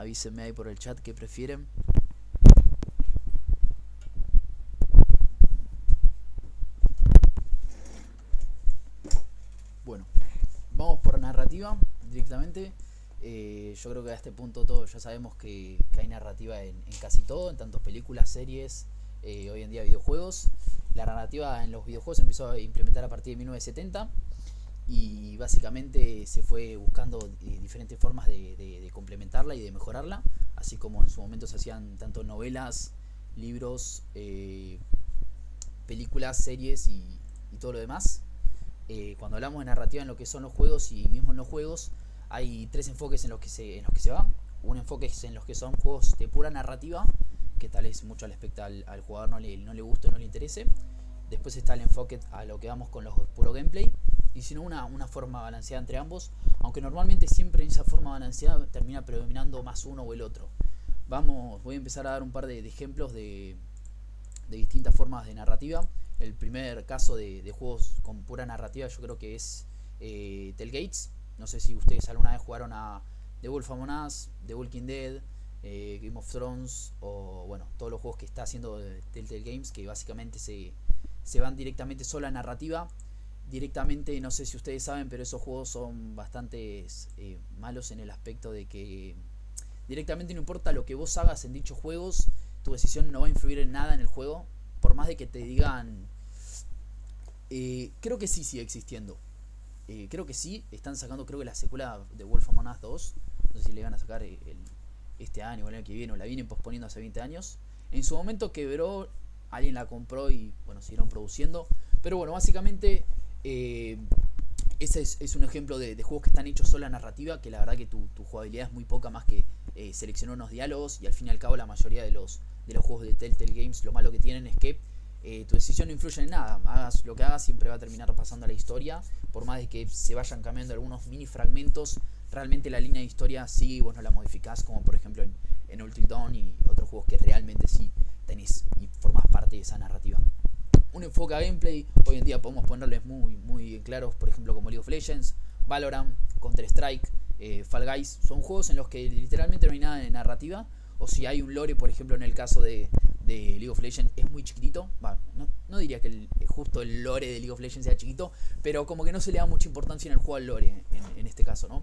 Avísenme ahí por el chat qué prefieren. Bueno, vamos por narrativa directamente. Yo creo que a este punto todos ya sabemos que hay narrativa en casi todo, en tanto películas, series, hoy en día videojuegos. La narrativa en los videojuegos se empezó a implementar a partir de 1970 y básicamente se fue buscando diferentes formas de complementarla y de mejorarla, así como en su momento se hacían tanto novelas, libros, películas, series y todo lo demás. Cuando hablamos de narrativa en lo que son los juegos y mismo en los juegos, hay tres enfoques en los que se va. Un enfoque es en los que son juegos de pura narrativa, que tal vez mucho al jugador no le guste o no le interese. Después está el enfoque a lo que vamos con los puro gameplay. Y si no, una forma balanceada entre ambos. Aunque normalmente siempre en esa forma balanceada termina predominando más uno o el otro. Voy a empezar a dar un par de ejemplos de distintas formas de narrativa. El primer caso de juegos con pura narrativa yo creo que es Tellgates. No sé si ustedes alguna vez jugaron a The Wolf Among Us, The Walking Dead, Game of Thrones o bueno, todos los juegos que está haciendo Telltale Games, que básicamente se van directamente solo a narrativa. Directamente, no sé si ustedes saben, pero esos juegos son bastante malos en el aspecto de que directamente no importa lo que vos hagas en dichos juegos, tu decisión no va a influir en nada en el juego, por más de que te digan. Creo que sí sigue existiendo. Creo que sí, están sacando, creo que la secuela de Wolf Among Us 2. No sé si le van a sacar este año o el año que viene, o la vienen posponiendo hace 20 años. En su momento quebró, alguien la compró y bueno, siguieron produciendo. Pero bueno, básicamente ese es un ejemplo de juegos que están hechos solo a narrativa, que la verdad que tu jugabilidad es muy poca, más que seleccionar unos diálogos. Y al fin y al cabo la mayoría de los juegos de Telltale Games, lo malo que tienen es que tu decisión no influye en nada. Hagas lo que hagas, siempre va a terminar pasando a la historia. Por más de que se vayan cambiando algunos mini fragmentos, realmente la línea de historia sí vos no la modificás, como por ejemplo en Until Dawn y otros juegos que realmente sí tenés y formás parte de esa narrativa. Un enfoque a gameplay, hoy en día podemos ponerles muy claros, por ejemplo como League of Legends, Valorant, Counter Strike, Fall Guys. Son juegos en los que literalmente no hay nada de narrativa, o si hay un lore, por ejemplo en el caso de League of Legends es muy chiquitito. No diría que justo el lore de League of Legends sea chiquito, pero como que no se le da mucha importancia en el juego al lore en este caso, ¿no?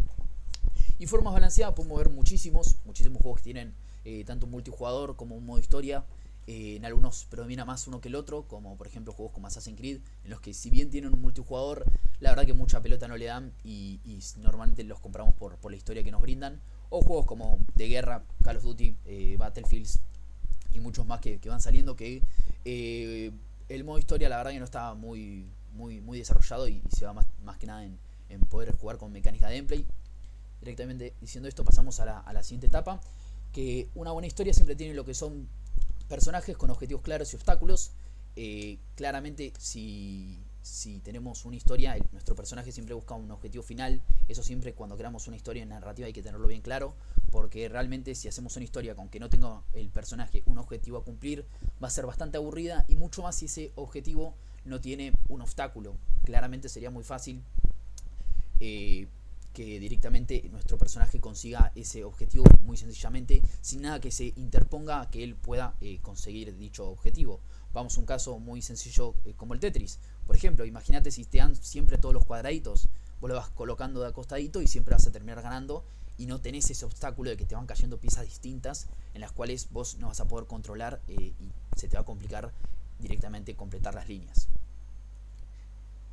Y formas balanceadas podemos ver muchísimos juegos que tienen tanto un multijugador como un modo historia. En algunos predomina más uno que el otro, como por ejemplo juegos como Assassin's Creed, en los que si bien tienen un multijugador, la verdad que mucha pelota no le dan y normalmente los compramos por la historia que nos brindan. O juegos como de guerra, Call of Duty, Battlefields y muchos más que van saliendo, que el modo historia la verdad que no está muy desarrollado y se va más que nada en poder jugar con mecánica de gameplay. Directamente diciendo esto pasamos a la siguiente etapa, que una buena historia siempre tiene lo que son personajes con objetivos claros y obstáculos. Claramente si tenemos una historia, nuestro personaje siempre busca un objetivo final. Eso siempre, cuando creamos una historia en narrativa, hay que tenerlo bien claro, porque realmente si hacemos una historia con que no tenga el personaje un objetivo a cumplir, va a ser bastante aburrida, y mucho más si ese objetivo no tiene un obstáculo. Claramente sería muy fácil que directamente nuestro personaje consiga ese objetivo muy sencillamente, sin nada que se interponga a que él pueda conseguir dicho objetivo. Vamos a un caso muy sencillo como el Tetris. Por ejemplo, imagínate si te dan siempre todos los cuadraditos, vos lo vas colocando de acostadito y siempre vas a terminar ganando, y no tenés ese obstáculo de que te van cayendo piezas distintas en las cuales vos no vas a poder controlar, y se te va a complicar directamente completar las líneas.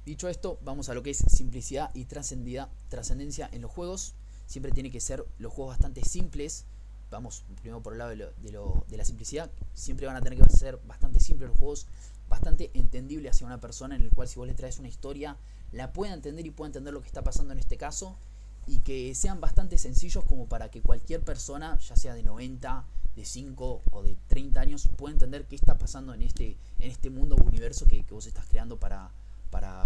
Dicho esto, vamos a lo que es simplicidad y trascendencia en los juegos. Siempre tiene que ser los juegos bastante simples. Vamos primero por el lado de la simplicidad. Siempre van a tener que ser bastante simples los juegos, bastante entendible hacia una persona, en el cual si vos le traes una historia, la pueda entender y pueda entender lo que está pasando en este caso, y que sean bastante sencillos como para que cualquier persona, ya sea de 90, de 5 o de 30 años, pueda entender qué está pasando en este mundo o universo que vos estás creando para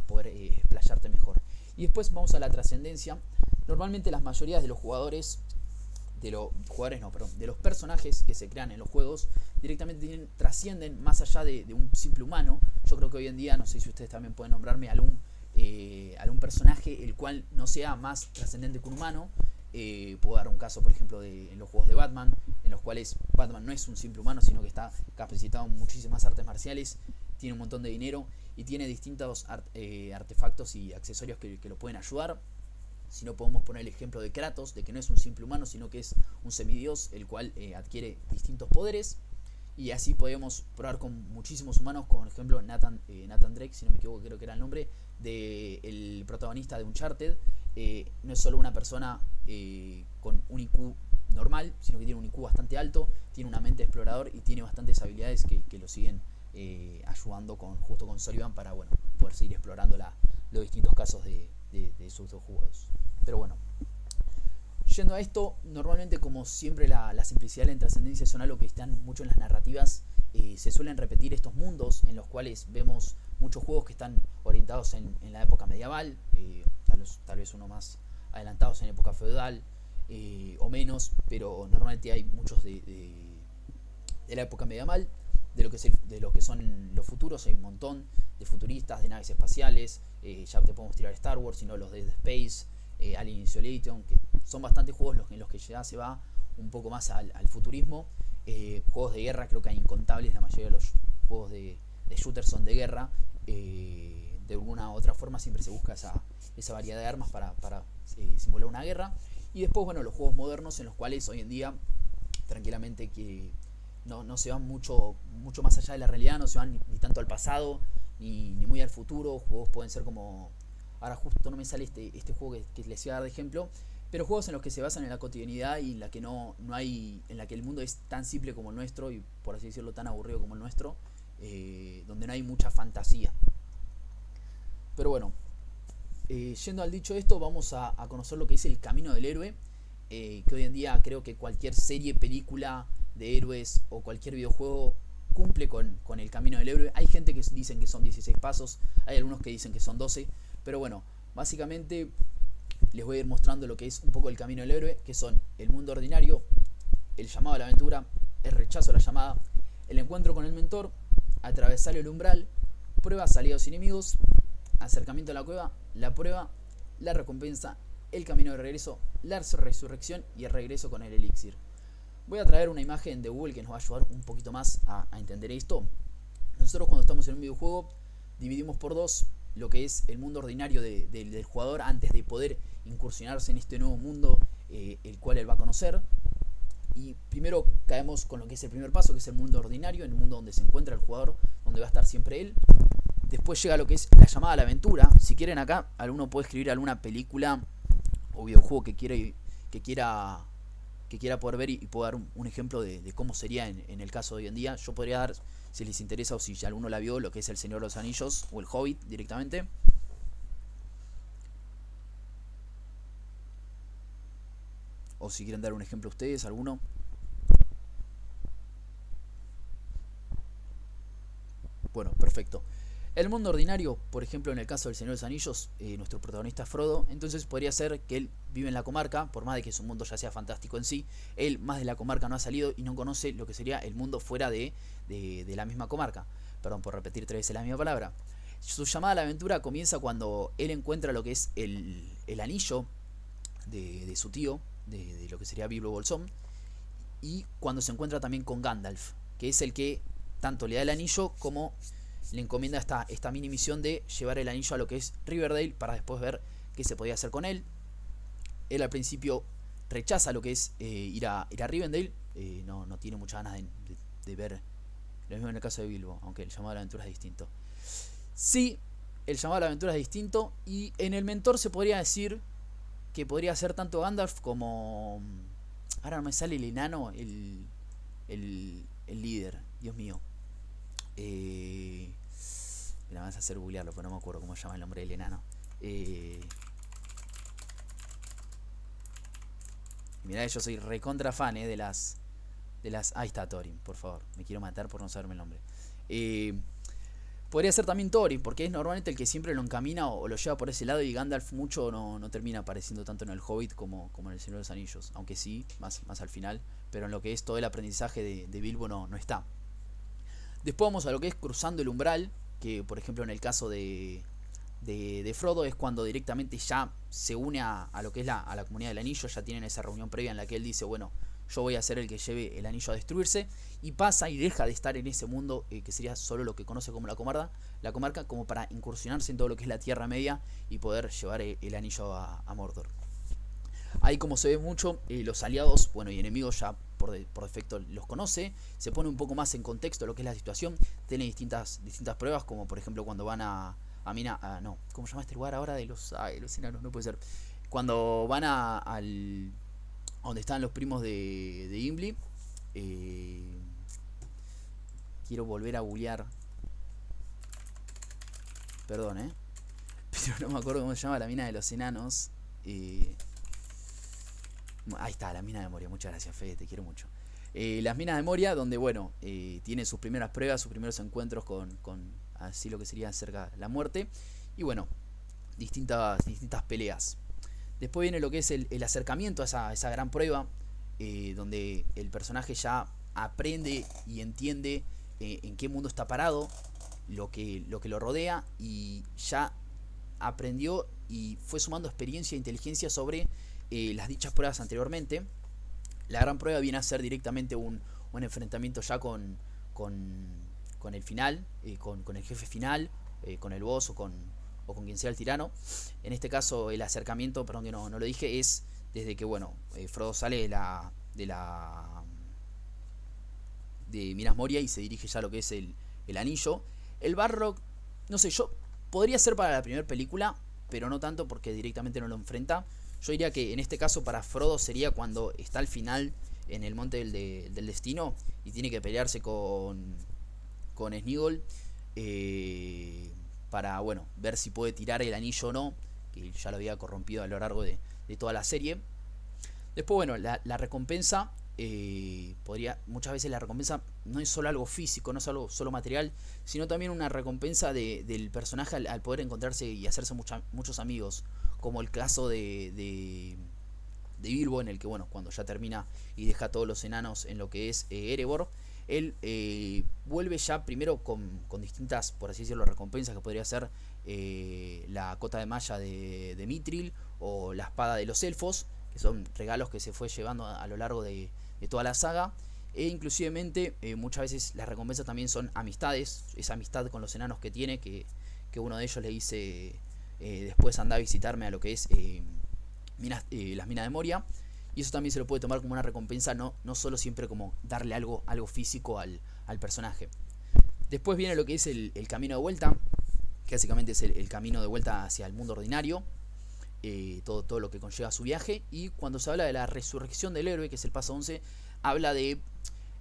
poder explayarte mejor. Y después vamos a la trascendencia. Normalmente las mayorías de los jugadores, de los personajes que se crean en los juegos, directamente trascienden más allá de un simple humano. Yo creo que hoy en día, no sé si ustedes también pueden nombrarme algún personaje el cual no sea más trascendente que un humano. Puedo dar un caso, por ejemplo, de en los juegos de Batman, en los cuales Batman no es un simple humano, sino que está capacitado en muchísimas artes marciales, tiene un montón de dinero y tiene distintos artefactos y accesorios que lo pueden ayudar. Si no, podemos poner el ejemplo de Kratos, de que no es un simple humano, sino que es un semidios, el cual adquiere distintos poderes. Y así podemos probar con muchísimos humanos, como por ejemplo Nathan Drake, si no me equivoco, creo que era el nombre, del protagonista de Uncharted. No es solo una persona con un IQ normal, sino que tiene un IQ bastante alto, tiene una mente de explorador y tiene bastantes habilidades que lo siguen ayudando justo con Sullivan para poder seguir explorando los distintos casos de esos dos juegos. Pero bueno, yendo a esto, normalmente, como siempre, la simplicidad y la intrascendencia son algo que están mucho en las narrativas. Se suelen repetir estos mundos en los cuales vemos muchos juegos que están orientados en la época medieval, tal vez uno más adelantados en época feudal o menos, pero normalmente hay muchos de la época medieval. De lo que son los futuros hay un montón de futuristas, de naves espaciales. Ya te podemos tirar Star Wars, sino los de The Space, Alien Isolation, que son bastantes juegos en los que ya se va un poco más al futurismo. Juegos de guerra, creo que hay incontables. La mayoría de los juegos de shooters son de guerra. De alguna u otra forma siempre se busca esa variedad de armas para simular una guerra. Y después, los juegos modernos, en los cuales hoy en día tranquilamente que no se van mucho más allá de la realidad, no se van ni tanto al pasado ni muy al futuro. Juegos pueden ser como, ahora justo no me sale este juego que les iba a dar de ejemplo, pero juegos en los que se basan en la cotidianidad y en la que no hay, en la que el mundo es tan simple como el nuestro y, por así decirlo, tan aburrido como el nuestro, donde no hay mucha fantasía. Pero bueno, yendo al dicho esto, vamos a conocer lo que es el camino del héroe, que hoy en día creo que cualquier serie, película de héroes o cualquier videojuego cumple con el camino del héroe. Hay gente que dicen que son 16 pasos, hay algunos que dicen que son 12, pero bueno, básicamente les voy a ir mostrando lo que es un poco el camino del héroe, que son el mundo ordinario, el llamado a la aventura, el rechazo a la llamada, el encuentro con el mentor, atravesar el umbral, pruebas, aliados y enemigos, acercamiento a la cueva, la prueba, la recompensa, el camino de regreso, la resurrección y el regreso con el elixir. Voy a traer una imagen de Google que nos va a ayudar un poquito más a entender esto. Nosotros, cuando estamos en un videojuego, dividimos por dos lo que es el mundo ordinario del jugador antes de poder incursionarse en este nuevo mundo, el cual él va a conocer. Y primero caemos con lo que es el primer paso, que es el mundo ordinario, en el mundo donde se encuentra el jugador, donde va a estar siempre él. Después llega lo que es la llamada a la aventura. Si quieren, acá alguno puede escribir alguna película o videojuego que quiera poder ver y puedo dar un ejemplo de cómo sería en el caso de hoy en día. Yo podría dar, si les interesa o si ya alguno la vio, lo que es El Señor de los Anillos o El Hobbit directamente. O si quieren dar un ejemplo ustedes, alguno. Bueno, perfecto. El mundo ordinario, por ejemplo, en el caso del Señor de los Anillos, nuestro protagonista es Frodo, entonces podría ser que él vive en la comarca, por más de que su mundo ya sea fantástico en sí, él más de la comarca no ha salido y no conoce lo que sería el mundo fuera de la misma comarca. Perdón por repetir 3 veces la misma palabra. Su llamada a la aventura comienza cuando él encuentra lo que es el anillo de su tío, de lo que sería Bilbo Bolsón, y cuando se encuentra también con Gandalf, que es el que tanto le da el anillo como le encomienda esta mini misión de llevar el anillo a lo que es Riverdale para después ver qué se podía hacer con él. Él al principio rechaza lo que es ir a Rivendell, no tiene muchas ganas de ver lo mismo en el caso de Bilbo, aunque el llamado a la aventura es distinto. Sí, el llamado a la aventura es distinto, y en el mentor se podría decir que podría ser tanto Gandalf como, ahora no me sale el enano, el líder, Dios mío. Me la vas a hacer googlearlo, pero no me acuerdo cómo se llama el nombre del enano. Mirá, yo soy recontra fan de las. Ahí está Thorin, por favor. Me quiero matar por no saberme el nombre. Podría ser también Thorin, porque es normalmente el que siempre lo encamina o lo lleva por ese lado, y Gandalf mucho no termina apareciendo tanto en el Hobbit como en el Señor de los Anillos. Aunque sí, más al final. Pero en lo que es todo el aprendizaje de Bilbo no está. Después vamos a lo que es cruzando el umbral, que por ejemplo en el caso de de Frodo es cuando directamente ya se une a lo que es a la comunidad del anillo. Ya tienen esa reunión previa en la que él dice, bueno, yo voy a ser el que lleve el anillo a destruirse, y pasa y deja de estar en ese mundo que sería solo lo que conoce como la comarca, como para incursionarse en todo lo que es la Tierra Media y poder llevar el anillo a Mordor. Ahí, como se ve mucho, los aliados, bueno, y enemigos ya por defecto los conoce, se pone un poco más en contexto lo que es la situación, tiene distintas pruebas, como por ejemplo cuando van a Mina, no, ¿cómo se llama este lugar ahora de los enanos? No puede ser. Cuando van a donde están los primos de Gimli, quiero volver a googlear, perdón, pero no me acuerdo cómo se llama la mina de los enanos. Ahí está, la mina de Moria. Muchas gracias, Fede, te quiero mucho. Las minas de Moria, donde, bueno, tiene sus primeras pruebas, sus primeros encuentros con así lo que sería cerca la muerte. Y bueno, distintas peleas. Después viene lo que es el acercamiento a esa gran prueba, donde el personaje ya aprende y entiende en qué mundo está parado, lo que lo rodea, y ya aprendió y fue sumando experiencia e inteligencia sobre las dichas pruebas anteriormente. La gran prueba viene a ser directamente un enfrentamiento ya con el final, con el jefe final, con el boss o con quien sea el tirano. En este caso el acercamiento, perdón que no lo dije, es desde que, bueno, Frodo sale de Minas Moria y se dirige ya a lo que es el anillo. El Balrog, no sé, yo podría ser para la primera película, pero no tanto porque directamente no lo enfrenta. Yo diría que en este caso para Frodo sería cuando está al final en el monte del destino y tiene que pelearse con Sméagol, para, bueno, ver si puede tirar el anillo o no, que ya lo había corrompido a lo largo de toda la serie. Después, bueno, la recompensa, muchas veces la recompensa no es solo algo físico, no es algo solo material, sino también una recompensa del personaje al poder encontrarse y hacerse muchos amigos, como el caso de Bilbo, en el que, bueno, cuando ya termina y deja a todos los enanos en lo que es Erebor, él vuelve ya primero con distintas, por así decirlo, recompensas, que podría ser la cota de malla de Mithril o la espada de los elfos, que son regalos que se fue llevando a lo largo de toda la saga. E inclusivemente muchas veces las recompensas también son amistades, esa amistad con los enanos que tiene, que uno de ellos le dice, después anda a visitarme a lo que es las minas de Moria. Y eso también se lo puede tomar como una recompensa, no solo siempre como darle algo físico al personaje. Después viene lo que es el camino de vuelta, que básicamente es el camino de vuelta hacia el mundo ordinario, todo lo que conlleva su viaje. Y cuando se habla de la resurrección del héroe, que es el paso 11, habla de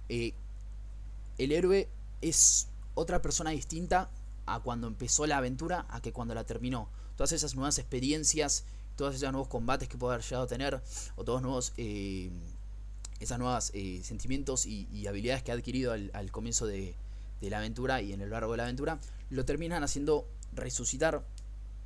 el héroe es otra persona distinta a cuando empezó la aventura a que cuando la terminó. Todas esas nuevas experiencias, todos esos nuevos combates que puede haber llegado a tener, o todos nuevos esas nuevas sentimientos y habilidades que ha adquirido al comienzo de la aventura y en el largo de la aventura, lo terminan haciendo resucitar,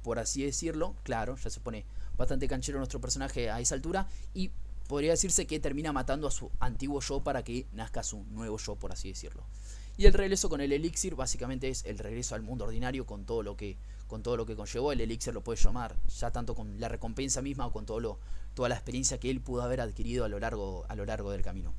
por así decirlo. Claro, ya se pone bastante canchero nuestro personaje a esa altura, y podría decirse que termina matando a su antiguo yo para que nazca su nuevo yo, por así decirlo. Y el regreso con el elixir básicamente es el regreso al mundo ordinario con todo lo que conllevó. El elixir lo puede llamar ya tanto con la recompensa misma o con toda la experiencia que él pudo haber adquirido a lo largo del camino.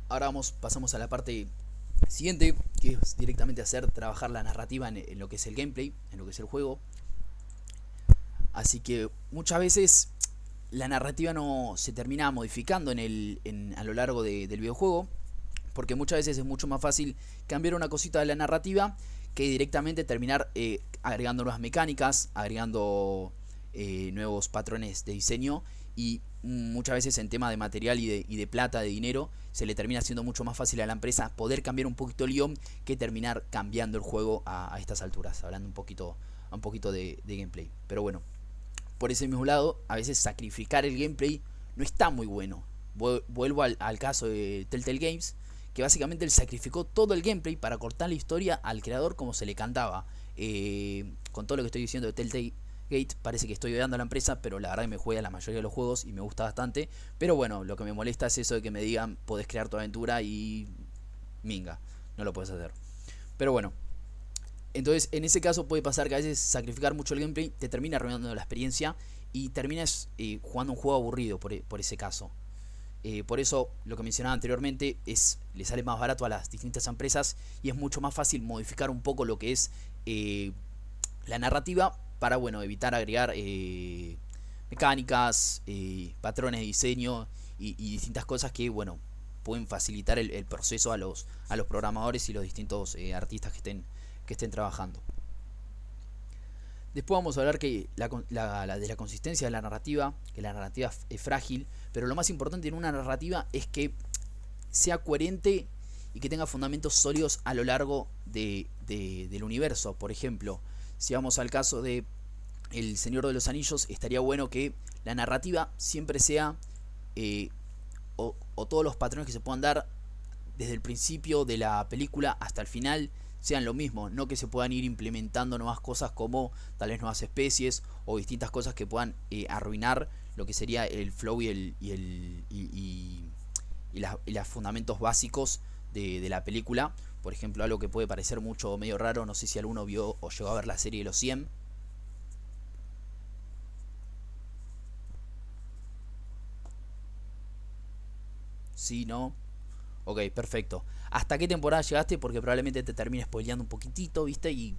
Ahora pasamos a la parte siguiente, que es directamente trabajar la narrativa en lo que es el gameplay, en lo que es el juego. Así que muchas veces la narrativa no se termina modificando a lo largo del videojuego, porque muchas veces es mucho más fácil cambiar una cosita de la narrativa que directamente terminar agregando nuevas mecánicas, agregando nuevos patrones de diseño, y muchas veces en tema de material y de plata, de dinero, se le termina siendo mucho más fácil a la empresa poder cambiar un poquito el guión que terminar cambiando el juego a estas alturas, hablando un poquito de gameplay. Pero bueno, por ese mismo lado, a veces sacrificar el gameplay no está muy bueno. Vuelvo al caso de Telltale Games, que básicamente él sacrificó todo el gameplay para cortar la historia al creador como se le cantaba. Con todo lo que estoy diciendo de Telltale, Gate parece que estoy odiando a la empresa, pero la verdad que me juega la mayoría de los juegos y me gusta bastante. Pero bueno, lo que me molesta es eso de que me digan, podés crear tu aventura y minga, no lo puedes hacer. Pero bueno, entonces en ese caso puede pasar que a veces sacrificar mucho el gameplay te termina arruinando la experiencia y terminas jugando un juego aburrido por ese caso. Por eso lo que mencionaba anteriormente es le sale más barato a las distintas empresas y es mucho más fácil modificar un poco lo que es la narrativa para bueno evitar agregar mecánicas, patrones de diseño y distintas cosas que bueno pueden facilitar el proceso a los programadores y los distintos artistas que estén trabajando. Después vamos a hablar que de la consistencia de la narrativa, que la narrativa es frágil, pero lo más importante en una narrativa es que sea coherente y que tenga fundamentos sólidos a lo largo del universo. Por ejemplo, si vamos al caso de El Señor de los Anillos, estaría bueno que la narrativa siempre sea o todos los patrones que se puedan dar desde el principio de la película hasta el final sean lo mismo, no que se puedan ir implementando nuevas cosas como tal vez nuevas especies o distintas cosas que puedan arruinar lo que sería el flow y los fundamentos básicos de la película. Por ejemplo, algo que puede parecer mucho o medio raro, no sé si alguno vio o llegó a ver la serie de los 100. Sí, no. Ok, perfecto. ¿Hasta qué temporada llegaste? Porque probablemente te termine spoileando un poquitito, ¿viste? Y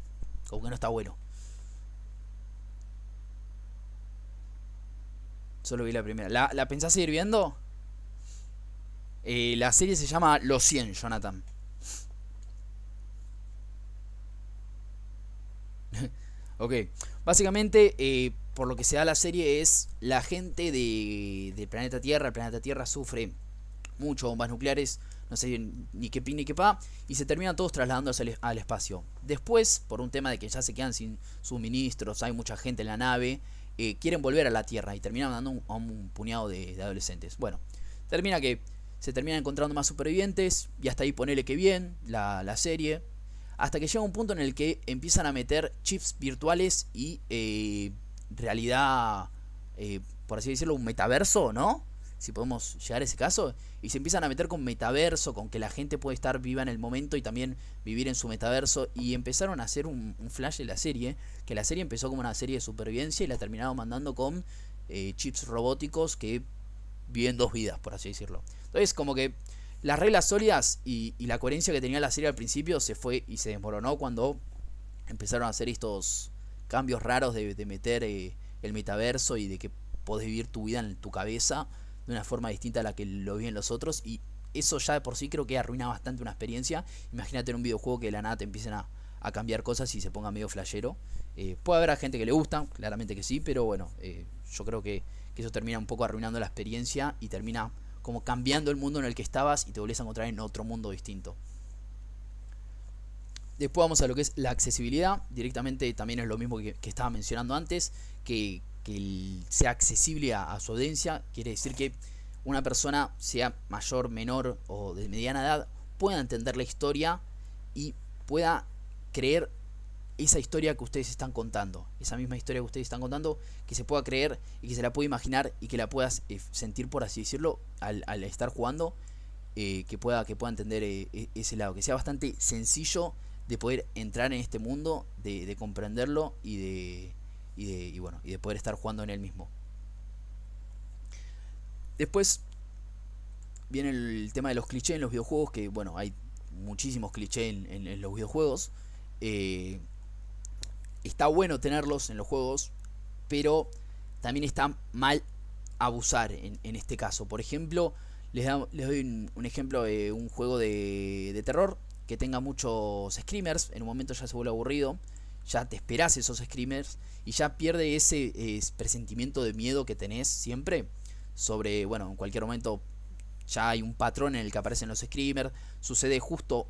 como que no está bueno. Solo vi la primera. ¿La pensás seguir viendo? La serie se llama Los 100, Jonathan. Ok. Básicamente, por lo que se da la serie es la gente de planeta Tierra. El planeta Tierra sufre mucho bombas nucleares, no sé ni qué pi ni qué pa, y se terminan todos trasladándose al espacio. Después, por un tema de que ya se quedan sin suministros, hay mucha gente en la nave, quieren volver a la Tierra y terminan dando a un puñado de adolescentes. Bueno, termina que se terminan encontrando más supervivientes y hasta ahí ponele que bien la serie. Hasta que llega un punto en el que empiezan a meter chips virtuales y realidad, por así decirlo, un metaverso, ¿no? Si podemos llegar a ese caso. Y se empiezan a meter con metaverso, con que la gente puede estar viva en el momento y también vivir en su metaverso. Y empezaron a hacer un flash de la serie. Que la serie empezó como una serie de supervivencia y la terminaron mandando con chips robóticos que viven dos vidas, por así decirlo. Entonces, como que las reglas sólidas y la coherencia que tenía la serie al principio se fue y se desmoronó cuando empezaron a hacer estos cambios raros de meter el metaverso y de que podés vivir tu vida en tu cabeza de una forma distinta a la que lo viven los otros. Y eso ya de por sí creo que arruina bastante una experiencia. Imagínate en un videojuego que de la nada te empiecen a cambiar cosas y se ponga medio flashero. Puede haber a gente que le gusta, claramente que sí, pero bueno, yo creo que eso termina un poco arruinando la experiencia y termina como cambiando el mundo en el que estabas y te volvés a encontrar en otro mundo distinto. Después vamos a lo que es la accesibilidad. Directamente también es lo mismo que estaba mencionando antes, que sea accesible a su audiencia. Quiere decir que una persona, sea mayor, menor o de mediana edad, pueda entender la historia y pueda creer esa historia que ustedes están contando, esa misma historia que ustedes están contando, que se pueda creer y que se la pueda imaginar y que la puedas sentir, por así decirlo, al estar jugando, que pueda entender ese lado, que sea bastante sencillo de poder entrar en este mundo, de comprenderlo y de poder estar jugando en él mismo. Después viene el tema de los clichés en los videojuegos, que bueno, hay muchísimos clichés en los videojuegos. Eh, Está bueno tenerlos en los juegos, pero también está mal abusar en este caso. Por ejemplo, les doy un ejemplo de un juego de terror que tenga muchos screamers. En un momento ya se vuelve aburrido, ya te esperás esos screamers y ya pierde ese presentimiento de miedo que tenés siempre sobre, bueno, en cualquier momento ya hay un patrón en el que aparecen los screamers, sucede justo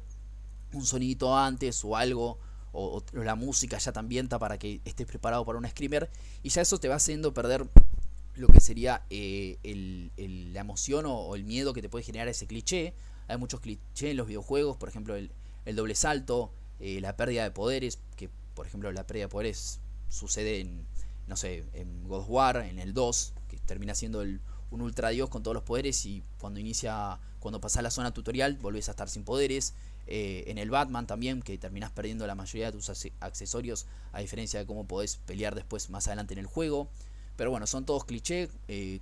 un sonidito antes o algo, o la música ya te ambienta para que estés preparado para un screamer, y ya eso te va haciendo perder lo que sería la emoción o el miedo que te puede generar ese cliché. Hay muchos clichés en los videojuegos, por ejemplo el doble salto, la pérdida de poderes, que por ejemplo la pérdida de poderes sucede no sé, en God of War, en el 2, que termina siendo un ultra dios con todos los poderes, y cuando pasás la zona tutorial volvés a estar sin poderes. En el Batman también, que terminás perdiendo la mayoría de tus accesorios, a diferencia de cómo podés pelear después más adelante en el juego. Pero bueno, son todos clichés.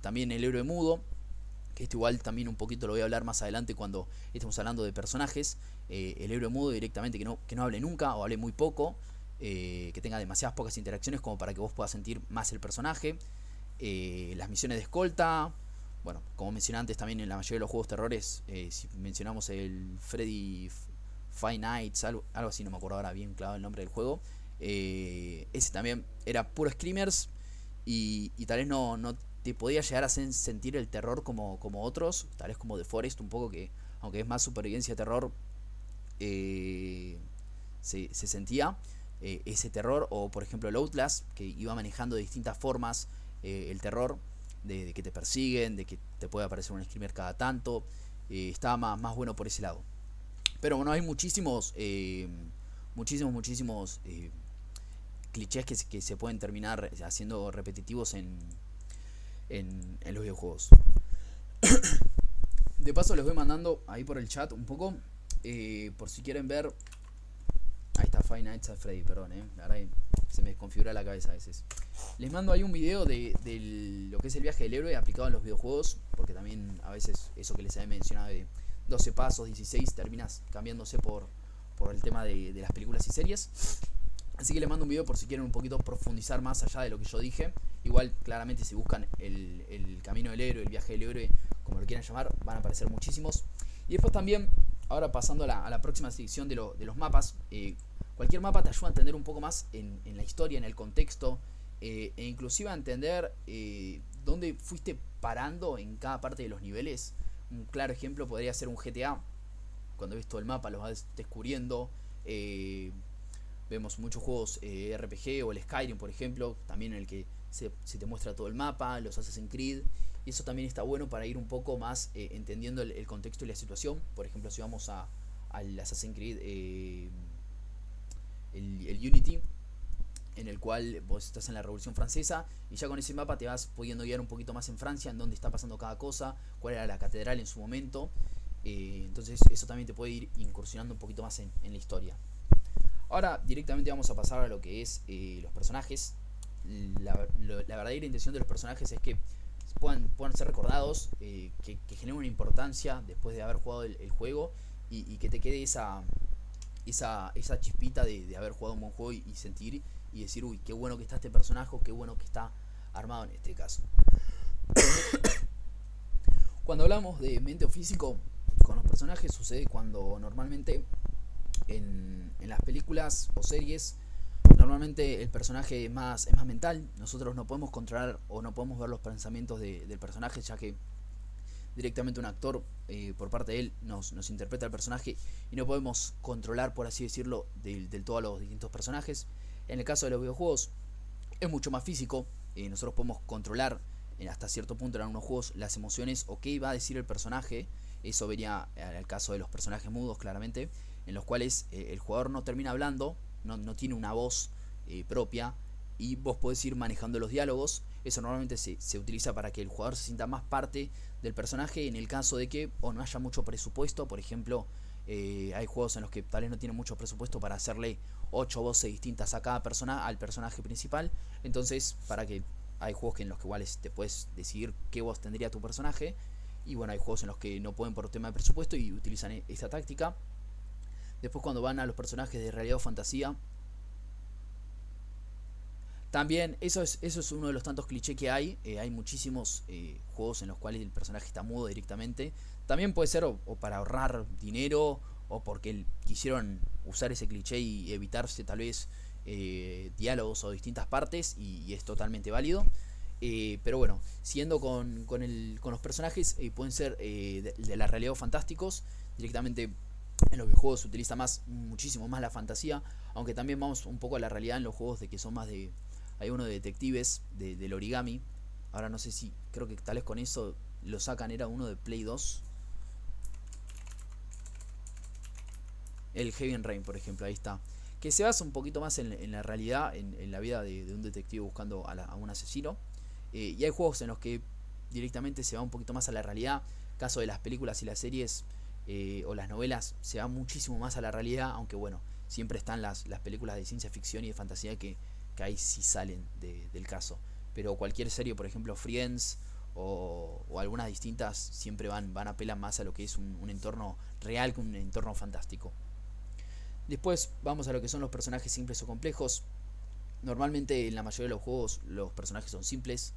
También el héroe mudo, que esto igual también un poquito lo voy a hablar más adelante cuando estemos hablando de personajes. El héroe mudo directamente que no hable nunca o hable muy poco, que tenga demasiadas pocas interacciones como para que vos puedas sentir más el personaje. Las misiones de escolta, bueno, como mencioné antes, también en la mayoría de los juegos terrores, si mencionamos el Freddy Five Nights, algo así, no me acuerdo ahora bien claro el nombre del juego, ese también era puro screamers, y tal vez no te podía llegar a sentir el terror como otros, tal vez como The Forest un poco, que aunque es más supervivencia terror, se sentía ese terror. O por ejemplo el Outlast, que iba manejando de distintas formas el terror, de que te persiguen, de que te puede aparecer un screamer cada tanto. Estaba más bueno por ese lado. Pero bueno, hay muchísimos clichés que se pueden terminar haciendo repetitivos en los videojuegos. De paso les voy mandando ahí por el chat un poco, por si quieren ver. Ahí está, Five Nights at Freddy, perdón, la verdad se me desconfigura la cabeza a veces. Les mando ahí un video de lo que es el viaje del héroe aplicado en los videojuegos, porque también a veces eso que les había mencionado de 12 pasos, 16, terminas cambiándose por el tema de las películas y series. Así que les mando un video por si quieren un poquito profundizar más allá de lo que yo dije. Igual, claramente, si buscan el camino del héroe, el viaje del héroe, como lo quieran llamar, van a aparecer muchísimos. Y después también, ahora pasando a la próxima sección de los mapas, cualquier mapa te ayuda a entender un poco más en la historia, en el contexto, e inclusive a entender dónde fuiste parando en cada parte de los niveles. Un claro ejemplo podría ser un GTA. Cuando ves todo el mapa, lo vas descubriendo. Vemos muchos juegos RPG, o el Skyrim, por ejemplo, también en el que se te muestra todo el mapa, los Assassin's Creed. Y eso también está bueno para ir un poco más entendiendo el contexto y la situación. Por ejemplo, si vamos al Assassin's Creed, el Unity, en el cual vos estás en la Revolución Francesa, y ya con ese mapa te vas pudiendo guiar un poquito más en Francia, en dónde está pasando cada cosa, cuál era la catedral en su momento. Entonces eso también te puede ir incursionando un poquito más en la historia. Ahora directamente vamos a pasar a lo que es los personajes. La verdadera intención de los personajes es que puedan ser recordados, que generen una importancia después de haber jugado el juego, y que te quede esa chispita de haber jugado un buen juego, y sentir y decir, uy, qué bueno que está este personaje, qué bueno que está armado en este caso. Cuando hablamos de mente o físico con los personajes, sucede cuando normalmente en las películas o series, normalmente el personaje es más mental. Nosotros no podemos controlar o no podemos ver los pensamientos del personaje, ya que directamente un actor, por parte de él, nos interpreta el personaje, y no podemos controlar, por así decirlo, del todo a los distintos personajes. En el caso de los videojuegos es mucho más físico. Nosotros podemos controlar hasta cierto punto en algunos juegos las emociones o qué va a decir el personaje. Eso vería al caso de los personajes mudos, claramente, en los cuales el jugador no termina hablando, no tiene una voz propia, y vos podés ir manejando los diálogos. Eso normalmente se utiliza para que el jugador se sienta más parte del personaje en el caso de que no haya mucho presupuesto. Por ejemplo, hay juegos en los que tal vez no tienen mucho presupuesto para hacerle 8 voces distintas a cada persona, al personaje principal. Entonces, hay juegos en los que igual te puedes decidir qué voz tendría tu personaje. Y bueno, hay juegos en los que no pueden por tema de presupuesto y utilizan esta táctica. Después, cuando van a los personajes de realidad o fantasía, también eso es uno de los tantos clichés que hay. Hay muchísimos juegos en los cuales el personaje está mudo directamente. También puede ser o para ahorrar dinero, o porque quisieron usar ese cliché y evitarse tal vez diálogos o distintas partes, y es totalmente válido. Pero bueno, siguiendo con los personajes, pueden ser de la realidad o fantásticos. Directamente en los videojuegos se utiliza muchísimo más la fantasía, aunque también vamos un poco a la realidad en los juegos, de que son más de... Hay uno de detectives, del origami. Ahora no sé si, creo que tal vez con eso lo sacan, era uno de Play 2. El Heavy Rain, por ejemplo, ahí está. que se basa un poquito más en la realidad, en la vida de un detective buscando a un asesino. Y hay juegos en los que directamente se va un poquito más a la realidad. Caso de las películas y las series o las novelas, se va muchísimo más a la realidad, aunque bueno, siempre están las películas de ciencia ficción y de fantasía que ahí sí salen del caso. Pero cualquier serie, por ejemplo Friends o algunas distintas, siempre van a apelar más a lo que es un entorno real que un entorno fantástico. Después vamos a lo que son los personajes simples o complejos. Normalmente en la mayoría de los juegos los personajes son simples.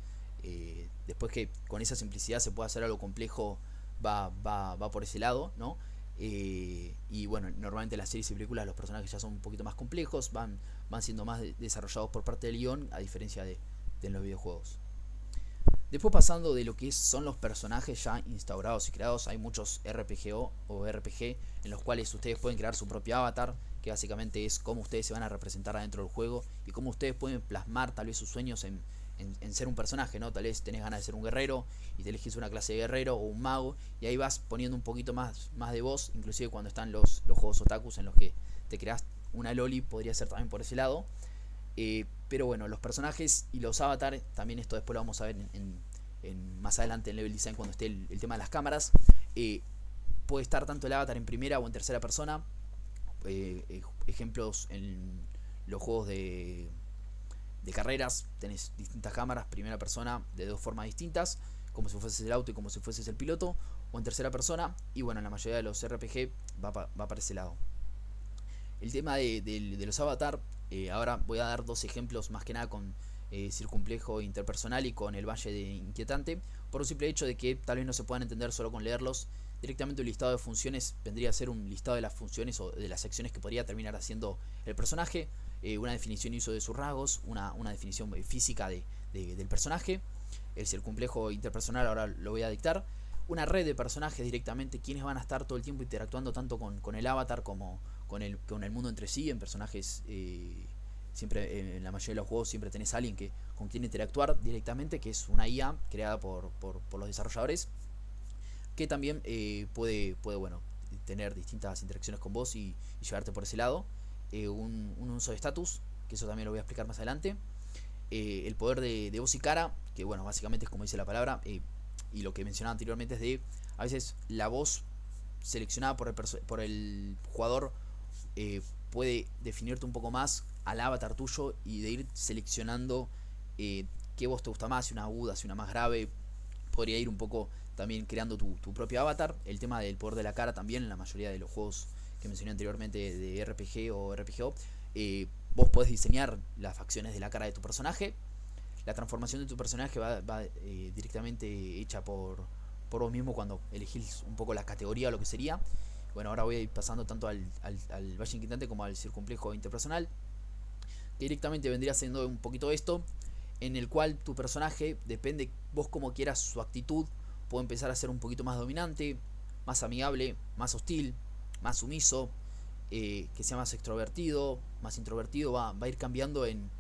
Después que con esa simplicidad se puede hacer algo complejo, va por ese lado, ¿no? Y bueno, normalmente en las series y películas los personajes ya son un poquito más complejos, van siendo más desarrollados por parte del guión, a diferencia de los videojuegos. Después, pasando de lo que son los personajes ya instaurados y creados, hay muchos RPGO o RPG en los cuales ustedes pueden crear su propio avatar, que básicamente es cómo ustedes se van a representar adentro del juego y cómo ustedes pueden plasmar tal vez sus sueños en ser un personaje, ¿no? Tal vez tenés ganas de ser un guerrero y te elegís una clase de guerrero o un mago, y ahí vas poniendo un poquito más de voz, inclusive cuando están los juegos otakus en los que te creas una loli, podría ser también por ese lado. Pero bueno, los personajes y los avatares, también esto después lo vamos a ver más adelante en Level Design cuando esté el tema de las cámaras. Puede estar tanto el avatar en primera o en tercera persona. Ejemplos en los juegos de carreras, tenés distintas cámaras, primera persona de dos formas distintas, como si fueses el auto y como si fueses el piloto, o en tercera persona. Y bueno, en la mayoría de los RPG va para ese lado. El tema de los avatar, ahora voy a dar dos ejemplos más que nada con Circunplejo Interpersonal y con el Valle de Inquietante, por un simple hecho de que tal vez no se puedan entender solo con leerlos. Directamente un listado de funciones vendría a ser un listado de las funciones o de las acciones que podría terminar haciendo el personaje, una definición y uso de sus rasgos, una definición física del personaje. El Circunplejo Interpersonal ahora lo voy a dictar. Una red de personajes directamente, quienes van a estar todo el tiempo interactuando tanto con el avatar como con el mundo entre sí, en personajes. Siempre en la mayoría de los juegos siempre tenés a alguien con quien interactuar directamente, que es una IA creada por los desarrolladores, que también puede bueno, tener distintas interacciones con vos y llevarte por ese lado. Un uso de estatus, que eso también lo voy a explicar más adelante. El poder de voz y cara, que bueno, básicamente es como dice la palabra, y lo que mencionaba anteriormente es de a veces la voz seleccionada por el jugador puede definirte un poco más al avatar tuyo y de ir seleccionando qué voz te gusta más, si una aguda, si una más grave. Podría ir un poco también creando tu propio avatar. El tema del poder de la cara también en la mayoría de los juegos que mencioné anteriormente de RPG o RPGO, vos podés diseñar las facciones de la cara de tu personaje. La transformación de tu personaje va directamente hecha por vos mismo cuando elegís un poco la categoría o lo que sería. Bueno, ahora voy a ir pasando tanto al Valle Inquietante como al Circunplejo Interpersonal, que directamente vendría siendo un poquito esto, en el cual tu personaje, depende vos como quieras su actitud, puede empezar a ser un poquito más dominante, más amigable, más hostil, más sumiso, que sea más extrovertido, más introvertido, va a ir cambiando en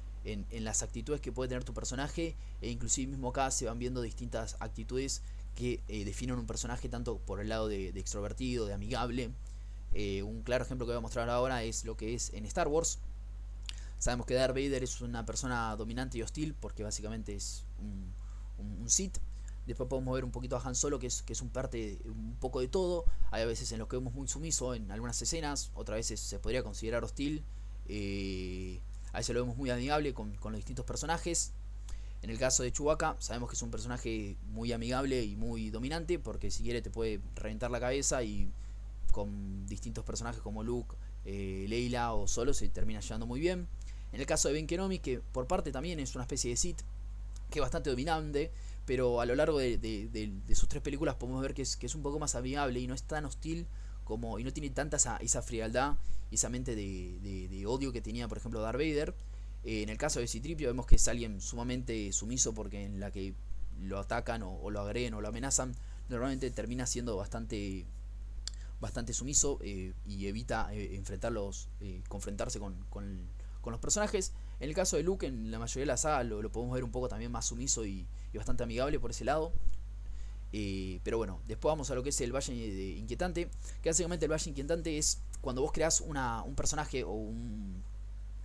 las actitudes que puede tener tu personaje, e inclusive mismo acá se van viendo distintas actitudes que definen un personaje tanto por el lado de extrovertido, de amigable. Un claro ejemplo que voy a mostrar ahora es lo que es en Star Wars. Sabemos que Darth Vader es una persona dominante y hostil porque básicamente es un Sith. Después podemos ver un poquito a Han Solo, que es un poco de todo. Hay veces en los que vemos muy sumiso en algunas escenas, otras veces se podría considerar hostil. A veces lo vemos muy amigable con los distintos personajes. En el caso de Chewbacca, sabemos que es un personaje muy amigable y muy dominante, porque si quiere te puede reventar la cabeza, y con distintos personajes como Luke, Leila o Solo se termina llevando muy bien. En el caso de Ben Kenobi, que por parte también es una especie de Sith, que es bastante dominante, pero a lo largo de sus tres películas podemos ver que es un poco más amigable y no es tan hostil y no tiene tanta esa frialdad y esa mente de odio que tenía, por ejemplo, Darth Vader. En el caso de Citripio vemos que es alguien sumamente sumiso, porque en la que lo atacan o lo agreden o lo amenazan, normalmente termina siendo bastante sumiso, y evita confrontarse con los personajes. En el caso de Luke, en la mayoría de la saga lo podemos ver un poco también más sumiso y bastante amigable por ese lado. Pero bueno, después vamos a lo que es el Valle Inquietante, que básicamente el Valle Inquietante es cuando vos creás un personaje o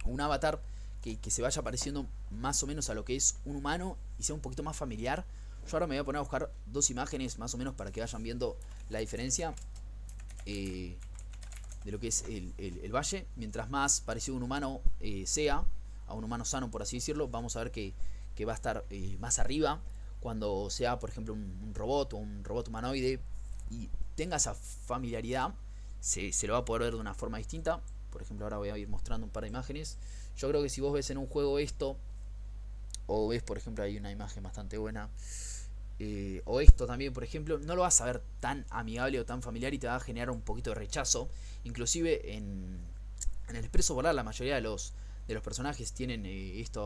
un avatar que se vaya pareciendo más o menos a lo que es un humano y sea un poquito más familiar. Yo ahora me voy a poner a buscar dos imágenes más o menos para que vayan viendo la diferencia de lo que es el valle. Mientras más parecido a un humano sea, a un humano sano por así decirlo, vamos a ver que va a estar más arriba. Cuando sea por ejemplo un robot o un robot humanoide y tenga esa familiaridad, se lo va a poder ver de una forma distinta. Por ejemplo, ahora voy a ir mostrando un par de imágenes. Yo creo que si vos ves en un juego esto, o ves por ejemplo hay una imagen bastante buena, o esto también por ejemplo, no lo vas a ver tan amigable o tan familiar y te va a generar un poquito de rechazo. Inclusive en el Expreso Polar la mayoría de los personajes tienen este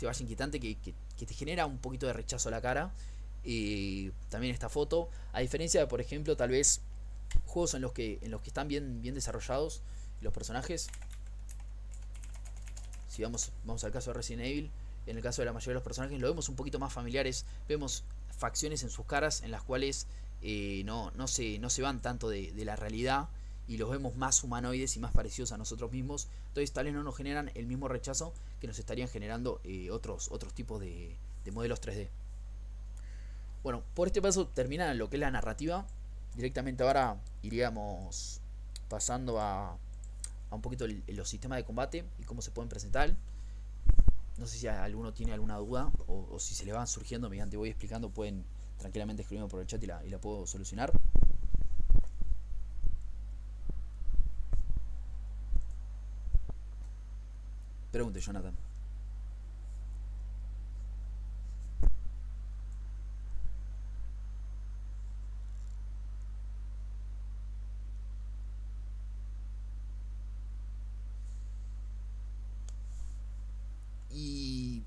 valle inquietante que te genera un poquito de rechazo a la cara. También esta foto, a diferencia de por ejemplo tal vez juegos en los que están bien desarrollados los personajes. Si vamos al caso de Resident Evil, en el caso de la mayoría de los personajes lo vemos un poquito más familiares, vemos facciones en sus caras en las cuales no se van tanto de la realidad y los vemos más humanoides y más parecidos a nosotros mismos. Entonces tal vez no nos generan el mismo rechazo que nos estarían generando otros tipos de modelos 3D. Bueno, por este paso termina lo que es la narrativa. Directamente ahora iríamos pasando a un poquito los sistemas de combate y cómo se pueden presentar. No sé si alguno tiene alguna duda o si se le van surgiendo mediante voy explicando, pueden tranquilamente escribirme por el chat y la puedo solucionar. Pregunte, Jonathan. Y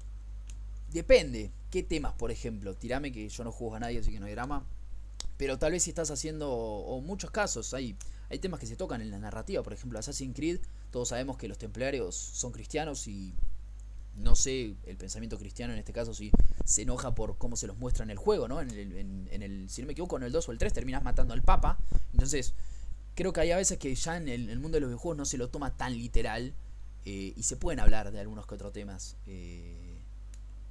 depende, ¿qué temas, por ejemplo? Tirame que yo no juzgo a nadie, así que no hay drama. Pero tal vez si estás haciendo, o muchos casos, hay temas que se tocan en la narrativa. Por ejemplo, Assassin's Creed, todos sabemos que los templarios son cristianos y no sé el pensamiento cristiano en este caso si se enoja por cómo se los muestra en el juego, ¿no? Si no me equivoco, en el 2 o el 3 terminas matando al Papa. Entonces, creo que hay a veces que ya en el mundo de los videojuegos no se lo toma tan literal y se pueden hablar de algunos que otros temas.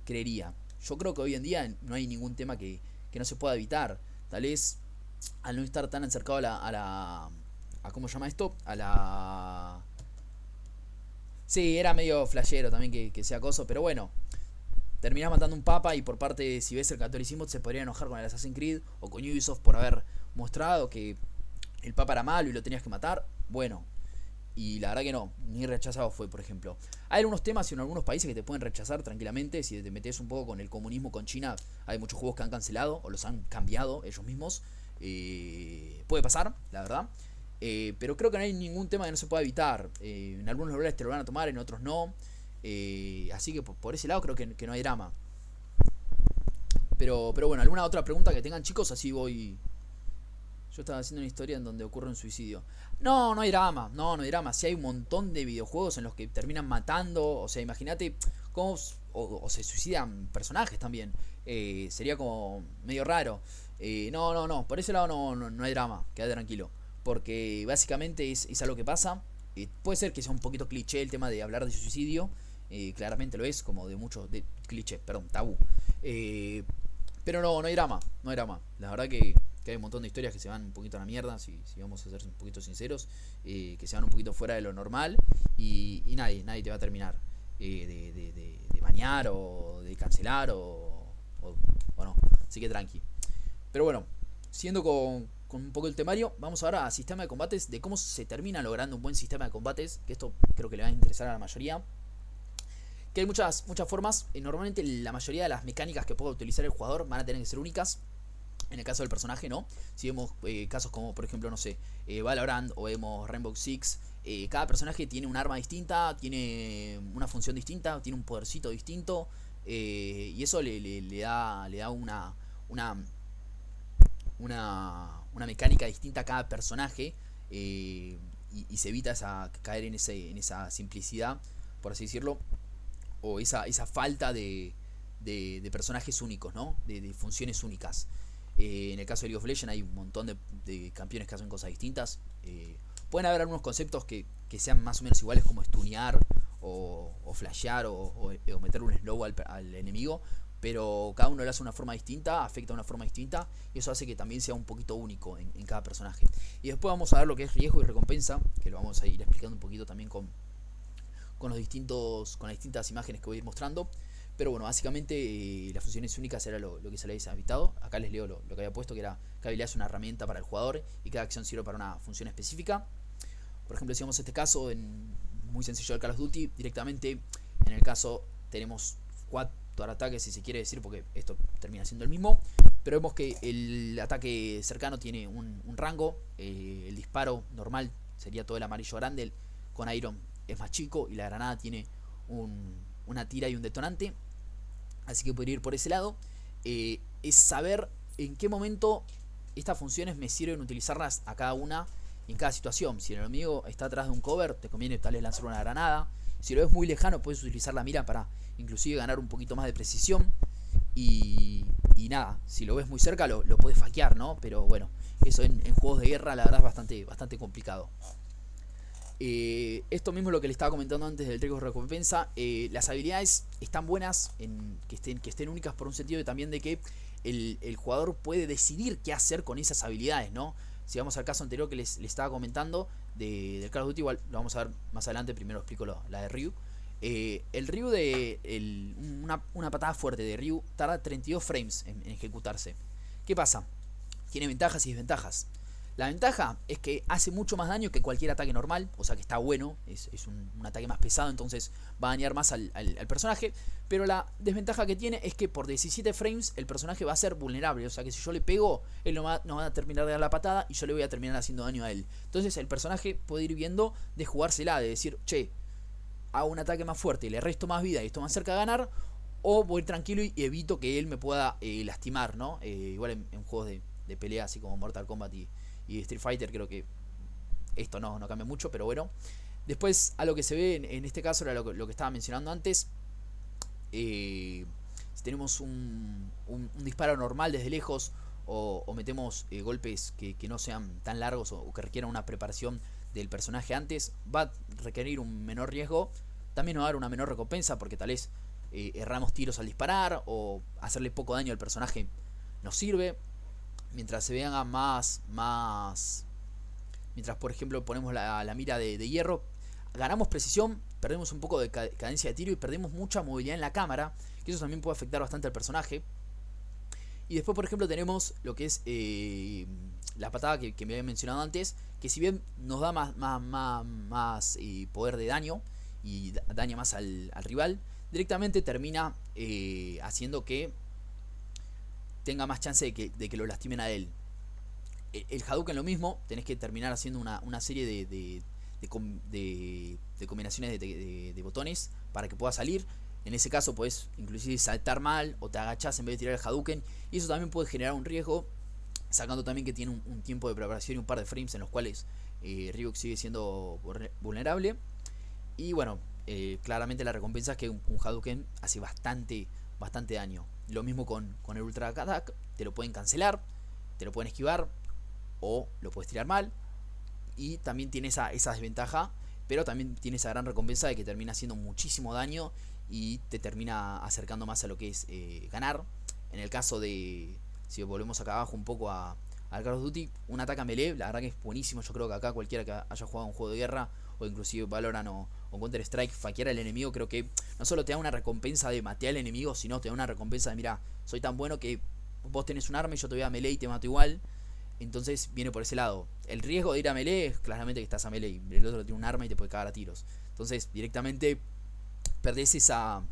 Creería. Yo creo que hoy en día no hay ningún tema que no se pueda evitar. Tal vez al no estar tan acercado a ¿cómo se llama esto? A la... Sí, era medio flashero también que sea coso, pero bueno. Terminás matando un papa y por parte, si ves el catolicismo, se podría enojar con el Assassin's Creed o con Ubisoft por haber mostrado que el papa era malo y lo tenías que matar. Bueno, y la verdad que no, ni rechazado fue, por ejemplo. Hay algunos temas en algunos países que te pueden rechazar tranquilamente. Si te metes un poco con el comunismo, con China, hay muchos juegos que han cancelado o los han cambiado ellos mismos. Puede pasar, la verdad. Pero creo que no hay ningún tema que no se pueda evitar. En algunos lugares te lo van a tomar, en otros no. Así que por ese lado creo que no hay drama. Pero bueno, ¿alguna otra pregunta que tengan, chicos? Así voy. Yo estaba haciendo una historia en donde ocurre un suicidio. No hay drama. No hay drama. Si hay un montón de videojuegos en los que terminan matando. O sea, imagínate cómo. O se suicidan personajes también. Sería como medio raro. No. Por ese lado no hay drama. Quédate tranquilo. Porque básicamente es algo que pasa. Puede ser que sea un poquito cliché el tema de hablar de suicidio. Claramente lo es, como de muchos. Cliché, perdón, tabú. Pero no hay drama. No hay drama. La verdad que hay un montón de historias que se van un poquito a la mierda, si vamos a ser un poquito sinceros, que se van un poquito fuera de lo normal y nadie te va a terminar de banear o de cancelar o no, así que tranqui. Pero bueno, siendo con un poco el temario, vamos ahora a sistema de combates, de cómo se termina logrando un buen sistema de combates, que esto creo que le va a interesar a la mayoría. Que hay muchas formas, normalmente la mayoría de las mecánicas que pueda utilizar el jugador van a tener que ser únicas. En el caso del personaje, no. Si vemos casos como, por ejemplo, no sé, Valorant o vemos Rainbow Six, cada personaje tiene un arma distinta, tiene una función distinta, tiene un podercito distinto. Y eso le da una mecánica distinta a cada personaje. Y se evita caer en esa simplicidad, por así decirlo. O esa falta de personajes únicos, ¿no? De funciones únicas. En el caso de League of Legends hay un montón de campeones que hacen cosas distintas. Pueden haber algunos conceptos que que sean más o menos iguales, como stunear o flashear o meter un slow al enemigo, pero cada uno lo hace de una forma distinta, afecta de una forma distinta, y eso hace que también sea un poquito único en cada personaje. Y después vamos a ver lo que es riesgo y recompensa, que lo vamos a ir explicando un poquito también con las distintas imágenes que voy a ir mostrando. Pero bueno, básicamente las funciones únicas era lo que se les había invitado. Acá les leo lo que había puesto, que era: cada habilidad es una herramienta para el jugador y cada acción sirve para una función específica. Por ejemplo, si vemos este caso muy sencillo del Call of Duty, directamente en el caso tenemos 4 ataques, si se quiere decir, porque esto termina siendo el mismo, pero vemos que el ataque cercano tiene un rango, el disparo normal sería todo el amarillo grande, con Iron es más chico, y la granada tiene una tira y un detonante, así que podría ir por ese lado. Es saber en qué momento estas funciones me sirven utilizarlas a cada una en cada situación. Si el enemigo está atrás de un cover, te conviene tal vez lanzar una granada. Si lo ves muy lejano, puedes utilizar la mira para inclusive ganar un poquito más de precisión. Y nada, si lo ves muy cerca lo puedes fakear, ¿no? Pero bueno, eso en juegos de guerra la verdad es bastante complicado. Esto mismo es lo que le estaba comentando antes del riesgo de recompensa. Las habilidades están buenas en que estén únicas, por un sentido también de que el jugador puede decidir qué hacer con esas habilidades, ¿no? Si vamos al caso anterior que les estaba comentando del Call of Duty, igual lo vamos a ver más adelante. Primero explico la de Ryu. El Ryu una patada fuerte de Ryu tarda 32 frames en ejecutarse. ¿Qué pasa? Tiene ventajas y desventajas. La ventaja es que hace mucho más daño que cualquier ataque normal, o sea que está bueno, es un ataque más pesado, entonces va a dañar más al personaje. Pero la desventaja que tiene es que por 17 frames el personaje va a ser vulnerable, o sea que si yo le pego, él no va a terminar de dar la patada y yo le voy a terminar haciendo daño a él. Entonces el personaje puede ir viendo de jugársela, de decir, che, hago un ataque más fuerte y le resto más vida y estoy más cerca de ganar, o voy tranquilo y evito que él me pueda lastimar, ¿no? Igual en juegos de pelea así como Mortal Kombat y Street Fighter creo que esto no cambia mucho, pero bueno. Después, a lo que se ve en este caso era lo que estaba mencionando antes. Si tenemos un disparo normal desde lejos, o metemos golpes que no sean tan largos o que requieran una preparación del personaje antes, va a requerir un menor riesgo. También nos va a dar una menor recompensa, porque tal vez erramos tiros al disparar o hacerle poco daño al personaje nos sirve. Mientras se vean mientras por ejemplo ponemos la mira de hierro, ganamos precisión, perdemos un poco de cadencia de tiro y perdemos mucha movilidad en la cámara, que eso también puede afectar bastante al personaje. Y después por ejemplo tenemos lo que es la patada que me había mencionado antes, que si bien nos da más poder de daño y daña más al rival, directamente termina haciendo que tenga más chance de que lo lastimen a él. El Hadouken lo mismo, tenés que terminar haciendo una serie de combinaciones de botones para que pueda salir. En ese caso puedes inclusive saltar mal o te agachás en vez de tirar el Hadouken, y eso también puede generar un riesgo, sacando también que tiene un tiempo de preparación y un par de frames en los cuales Ryuk sigue siendo vulnerable. Y bueno, claramente la recompensa es que un Hadouken hace bastante daño. Lo mismo con el Ultra Attack, te lo pueden cancelar, te lo pueden esquivar o lo puedes tirar mal. Y también tiene esa desventaja, pero también tiene esa gran recompensa de que termina haciendo muchísimo daño y te termina acercando más a lo que es ganar. En el caso de, si volvemos acá abajo un poco al Call of Duty, un ataque a melee, la verdad que es buenísimo. Yo creo que acá cualquiera que haya jugado un juego de guerra, o inclusive Valorant o Counter Strike, faquear al enemigo, creo que no solo te da una recompensa de matear al enemigo, sino te da una recompensa de, mira, soy tan bueno que vos tenés un arma y yo te voy a melee y te mato igual. Entonces viene por ese lado. El riesgo de ir a melee es claramente que estás a melee y el otro tiene un arma y te puede cagar a tiros. Entonces directamente perdés esa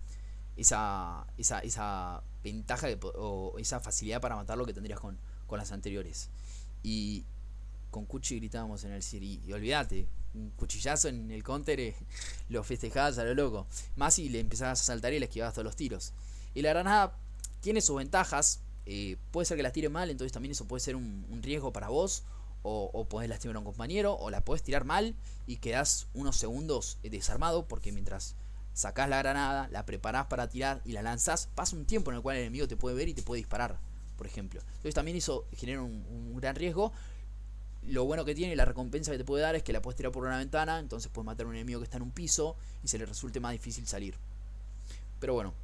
ventaja o esa facilidad para matarlo que tendrías con las anteriores. Y con Cuchi gritábamos en el Siri, y olvídate, un cuchillazo en el counter lo festejabas a lo loco. Más si le empezabas a saltar y le esquivabas todos los tiros. Y la granada tiene sus ventajas. Puede ser que las tire mal, entonces también eso puede ser un riesgo para vos. O podés lastimar a un compañero, o la podés tirar mal y quedás unos segundos desarmado, porque mientras sacás la granada, la preparás para tirar y la lanzás, pasa un tiempo en el cual el enemigo te puede ver y te puede disparar, por ejemplo. Entonces también eso genera un gran riesgo. lo bueno que tiene, la recompensa que te puede dar es que la puedes tirar por una ventana, entonces puedes matar a un enemigo que está en un piso y se le resulte más difícil salir. Pero bueno,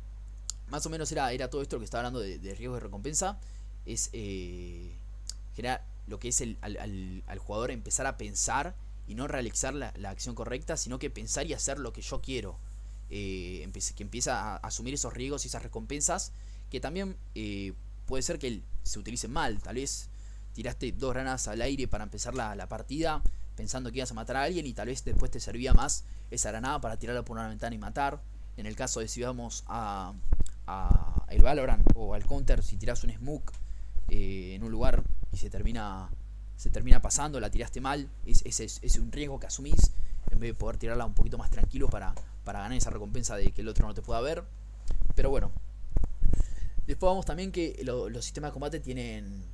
más o menos era todo esto lo que estaba hablando de riesgo y recompensa. Es generar lo que es al jugador empezar a pensar y no realizar la acción correcta, sino que pensar y hacer lo que yo quiero. Que empieza a asumir esos riesgos y esas recompensas, que también puede ser que se utilicen mal. Tal vez tiraste 2 granadas al aire para empezar la partida pensando que ibas a matar a alguien y tal vez después te servía más esa granada para tirarla por una ventana y matar. En el caso de si vamos a el Valorant o al Counter, si tiras un smoke en un lugar y se termina pasando, la tiraste mal, es un riesgo que asumís en vez de poder tirarla un poquito más tranquilo para ganar esa recompensa de que el otro no te pueda ver. Pero bueno, después vamos también que los sistemas de combate tienen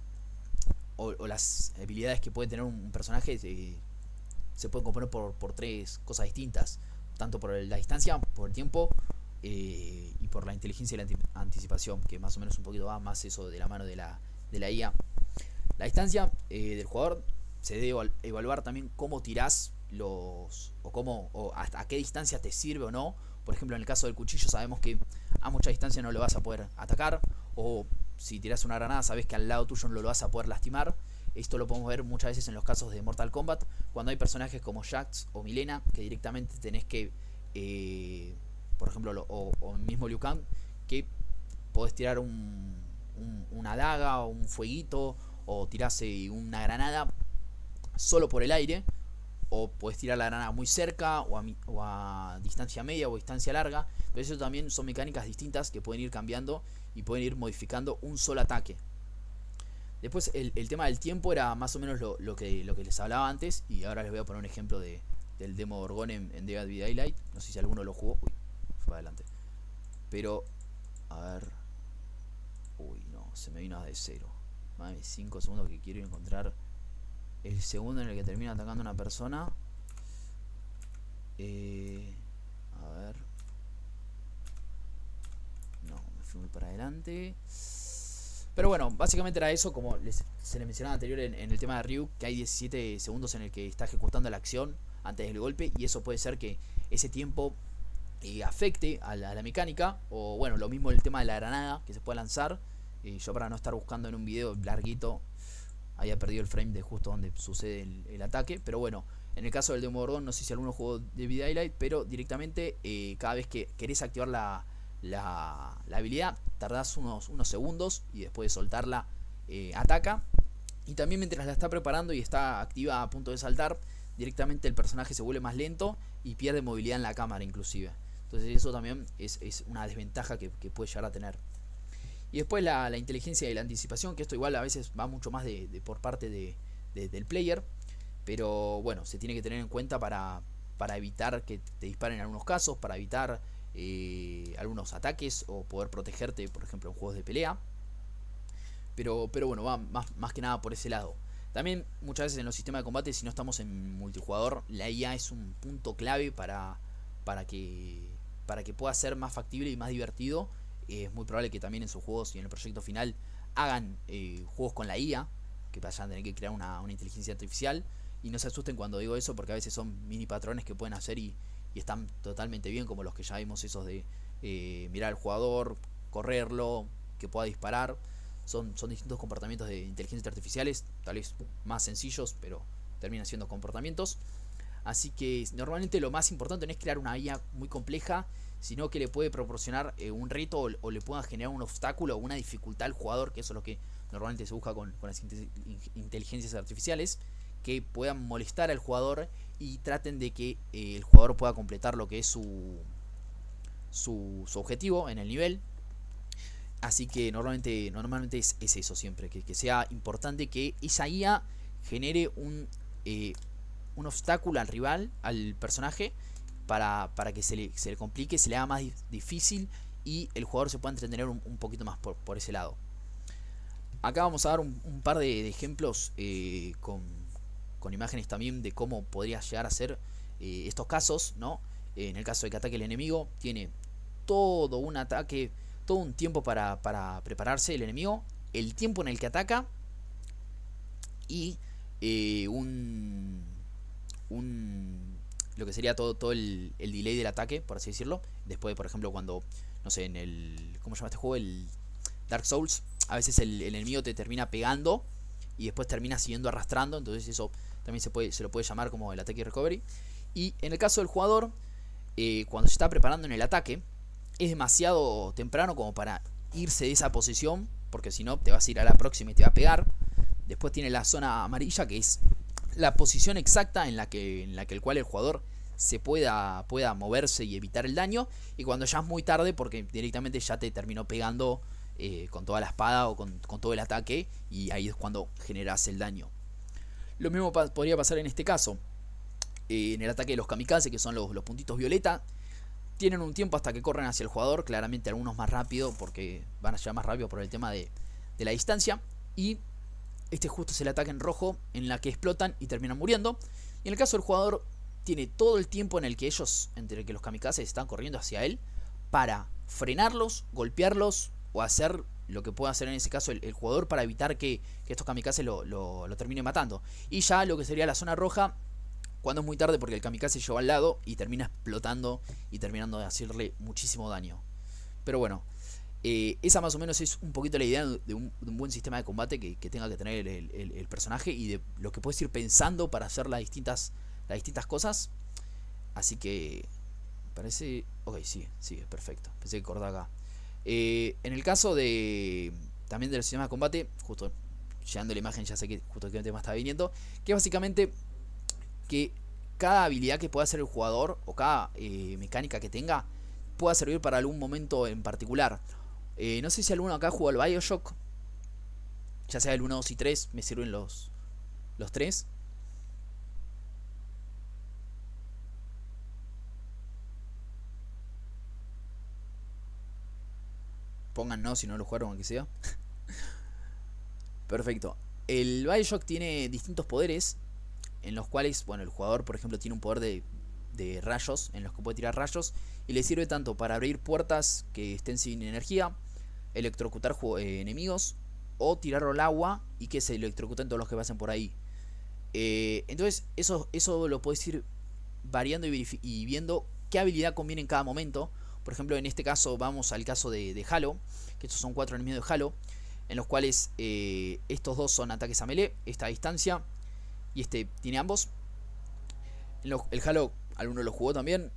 o las habilidades que puede tener un personaje se pueden componer por 3 cosas distintas, tanto por la distancia, por el tiempo y por la inteligencia y la anticipación, que más o menos un poquito va más eso de la mano de la IA. La distancia del jugador se debe evaluar también cómo tirás o hasta qué distancia te sirve o no. Por ejemplo, en el caso del cuchillo sabemos que a mucha distancia no lo vas a poder atacar, o si tirás una granada sabes que al lado tuyo no lo vas a poder lastimar. Esto lo podemos ver muchas veces en los casos de Mortal Kombat, cuando hay personajes como Jax o Milena, que directamente tenés que, por ejemplo, o mismo Liu Kang, que podés tirar una daga o un fueguito, o tirás una granada solo por el aire, o puedes tirar la granada muy cerca o a distancia media o distancia larga. Pero eso también son mecánicas distintas que pueden ir cambiando y pueden ir modificando un solo ataque. Después el tema del tiempo era más o menos lo que les hablaba antes, y ahora les voy a poner un ejemplo del demo Orgón en Dead by Daylight. No sé si alguno lo jugó. Uy, fue adelante. Pero, a ver. Uy, no, se me vino de cero. Más de 5 segundos que quiero encontrar el segundo en el que termina atacando a una persona. A ver. No, me fui muy para adelante. Pero bueno, básicamente era eso, como se les mencionaba anterior en el tema de Ryu, que hay 17 segundos en el que está ejecutando la acción antes del golpe, y eso puede ser que ese tiempo afecte a la mecánica, o bueno, lo mismo el tema de la granada que se puede lanzar. Yo, para no estar buscando en un video larguito, había perdido el frame de justo donde sucede el ataque. Pero bueno, en el caso del Demogorgon, no sé si alguno jugó Dead by Daylight, pero directamente cada vez que querés activar la habilidad, tardás unos segundos, y después de soltarla ataca. Y también mientras la está preparando y está activa a punto de saltar, directamente el personaje se vuelve más lento y pierde movilidad en la cámara inclusive. Entonces eso también es una desventaja que puede llegar a tener. Y después la inteligencia y la anticipación, que esto igual a veces va mucho más por parte del player. Pero bueno, se tiene que tener en cuenta para evitar que te disparen en algunos casos, para evitar algunos ataques o poder protegerte, por ejemplo, en juegos de pelea. Pero bueno, va más que nada por ese lado. También muchas veces en los sistemas de combate, si no estamos en multijugador, la IA es un punto clave para que pueda ser más factible y más divertido. Es muy probable que también en sus juegos y en el proyecto final hagan juegos con la IA, que vayan a tener que crear una inteligencia artificial. Y no se asusten cuando digo eso, porque a veces son mini patrones que pueden hacer y están totalmente bien, como los que ya vimos, esos de mirar al jugador, correrlo, que pueda disparar. Son distintos comportamientos de inteligencia artificiales, tal vez más sencillos, pero terminan siendo comportamientos. Así que normalmente lo más importante no es crear una IA muy compleja, sino que le puede proporcionar un reto o le pueda generar un obstáculo o una dificultad al jugador, que eso es lo que normalmente se busca con las inteligencias artificiales, que puedan molestar al jugador y traten de que el jugador pueda completar lo que es su objetivo en el nivel. Así que normalmente es eso siempre, que sea importante que esa IA genere un obstáculo al rival, al personaje, para que se le complique, se le haga más difícil y el jugador se pueda entretener un poquito más por ese lado. Acá vamos a dar un par de ejemplos con imágenes también de cómo podría llegar a ser estos casos, ¿no? En el caso de que ataque el enemigo, tiene todo un ataque, todo un tiempo para prepararse el enemigo, el tiempo en el que ataca y un, lo que sería todo el delay del ataque, por así decirlo. Después, por ejemplo, cuando, no sé, en el, ¿cómo se llama este juego? El Dark Souls, a veces el enemigo te termina pegando y después termina siguiendo arrastrando, entonces eso también se lo puede llamar como el ataque y recovery. Y en el caso del jugador, cuando se está preparando en el ataque, es demasiado temprano como para irse de esa posición, porque si no te vas a ir a la próxima y te va a pegar. Después tiene la zona amarilla, que es la posición exacta en la que el cual el jugador se pueda moverse y evitar el daño. Y cuando ya es muy tarde, porque directamente ya te terminó pegando con toda la espada o con todo el ataque, y ahí es cuando generas el daño. Lo mismo podría pasar en este caso. En el ataque de los kamikaze, que son los puntitos violeta, tienen un tiempo hasta que corren hacia el jugador. Claramente algunos más rápido, porque van a llegar más rápido por el tema de la distancia. Y este justo es el ataque en rojo, en la que explotan y terminan muriendo. Y en el caso del jugador, tiene todo el tiempo en el que ellos, entre que los kamikazes están corriendo hacia él, para frenarlos, golpearlos o hacer lo que pueda hacer en ese caso el jugador para evitar que estos kamikazes lo terminen matando. Y ya lo que sería la zona roja, cuando es muy tarde, porque el kamikaze lleva al lado y termina explotando y terminando de hacerle muchísimo daño. Pero bueno, esa más o menos es un poquito la idea de un buen sistema de combate que tenga que tener el personaje, y de lo que puedes ir pensando para hacer las distintas cosas. Así que parece... Ok, sí, perfecto. Pensé que cortaba acá. En el caso de también del sistema de combate, justo llegando a la imagen ya sé que justo qué tema está viniendo, que básicamente que cada habilidad que pueda hacer el jugador o cada mecánica que tenga pueda servir para algún momento en particular. No sé si alguno acá jugó al Bioshock, ya sea el 1, 2 y 3, me sirven los 3. Pongan no si no lo jugaron, aunque sea. Perfecto. El Bioshock tiene distintos poderes, en los cuales, bueno, el jugador, por ejemplo, tiene un poder de rayos, en los que puede tirar rayos, y le sirve tanto para abrir puertas que estén sin energía, electrocutar enemigos, o tirarlo al agua y que se electrocuten todos los que pasen por ahí. Entonces, eso lo puedes ir variando y viendo qué habilidad conviene en cada momento. Por ejemplo, en este caso vamos al caso de Halo, que estos son 4 enemigos de Halo, en los cuales estos dos son ataques a melee, esta a distancia, y este tiene ambos. El Halo, alguno lo jugó también,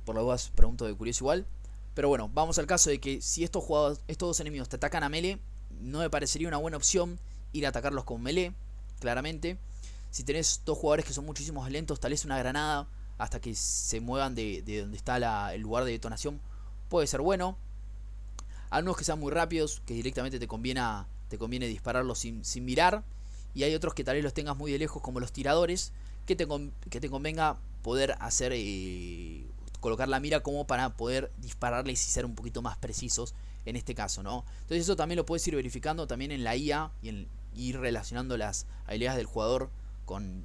por las dudas pregunto de curioso igual. Pero bueno, vamos al caso de que si estos dos enemigos te atacan a melee, no me parecería una buena opción ir a atacarlos con melee, claramente. Si tenés dos jugadores que son muchísimo más lentos, tal vez una granada hasta que se muevan de donde está el lugar de detonación puede ser bueno. Algunos que sean muy rápidos, que directamente te conviene dispararlos sin mirar. Y hay otros que tal vez los tengas muy de lejos, como los tiradores, que te convenga poder hacer colocar la mira como para poder dispararles y ser un poquito más precisos en este caso, ¿no? Entonces eso también lo puedes ir verificando también en la IA y ir relacionando las habilidades del jugador con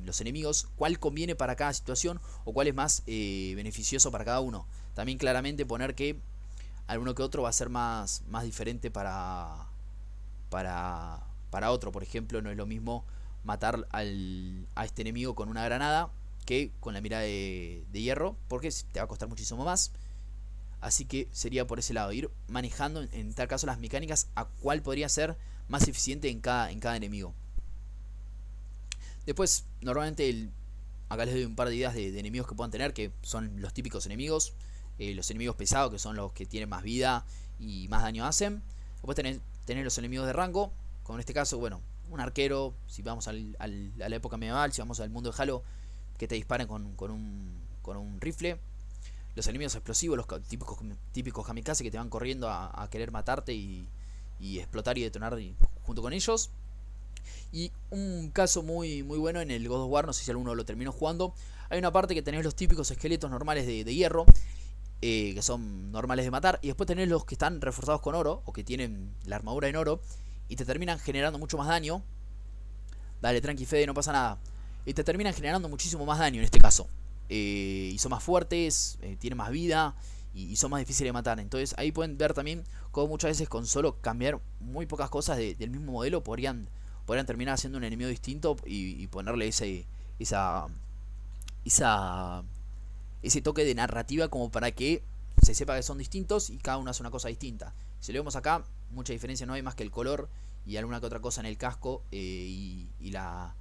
los enemigos, cuál conviene para cada situación o cuál es más beneficioso para cada uno. También claramente poner que alguno que otro va a ser más diferente para otro. Por ejemplo, no es lo mismo matar a este enemigo con una granada que con la mira de hierro, porque te va a costar muchísimo más. Así que sería por ese lado, ir manejando en tal caso las mecánicas a cuál podría ser más eficiente en cada enemigo. Después, normalmente acá les doy un par de ideas de enemigos que puedan tener, que son los típicos enemigos. Los enemigos pesados, que son los que tienen más vida y más daño hacen. Después tenés los enemigos de rango, como en este caso, bueno, un arquero, si vamos a la época medieval, si vamos al mundo de Halo, que te disparen con un rifle. Los enemigos explosivos, los típicos kamikaze, que te van corriendo a querer matarte y explotar y detonar junto con ellos. Y un caso muy bueno en el God of War, no sé si alguno lo terminó jugando, hay una parte que tenés los típicos esqueletos normales de hierro, que son normales de matar, y después tenés los que están reforzados con oro, o que tienen la armadura en oro, y te terminan generando mucho más daño. Dale, tranqui Fede, no pasa nada. Y te terminan generando muchísimo más daño en este caso. Y son más fuertes, tienen más vida, y son más difíciles de matar. Entonces ahí pueden ver también cómo muchas veces con solo cambiar muy pocas cosas del mismo modelo podrían podrían terminar haciendo un enemigo distinto y ponerle esa, esa, ese toque de narrativa como para que se sepa que son distintos y cada uno hace una cosa distinta. Si lo vemos acá, mucha diferencia no hay más que el color y alguna que otra cosa en el casco y la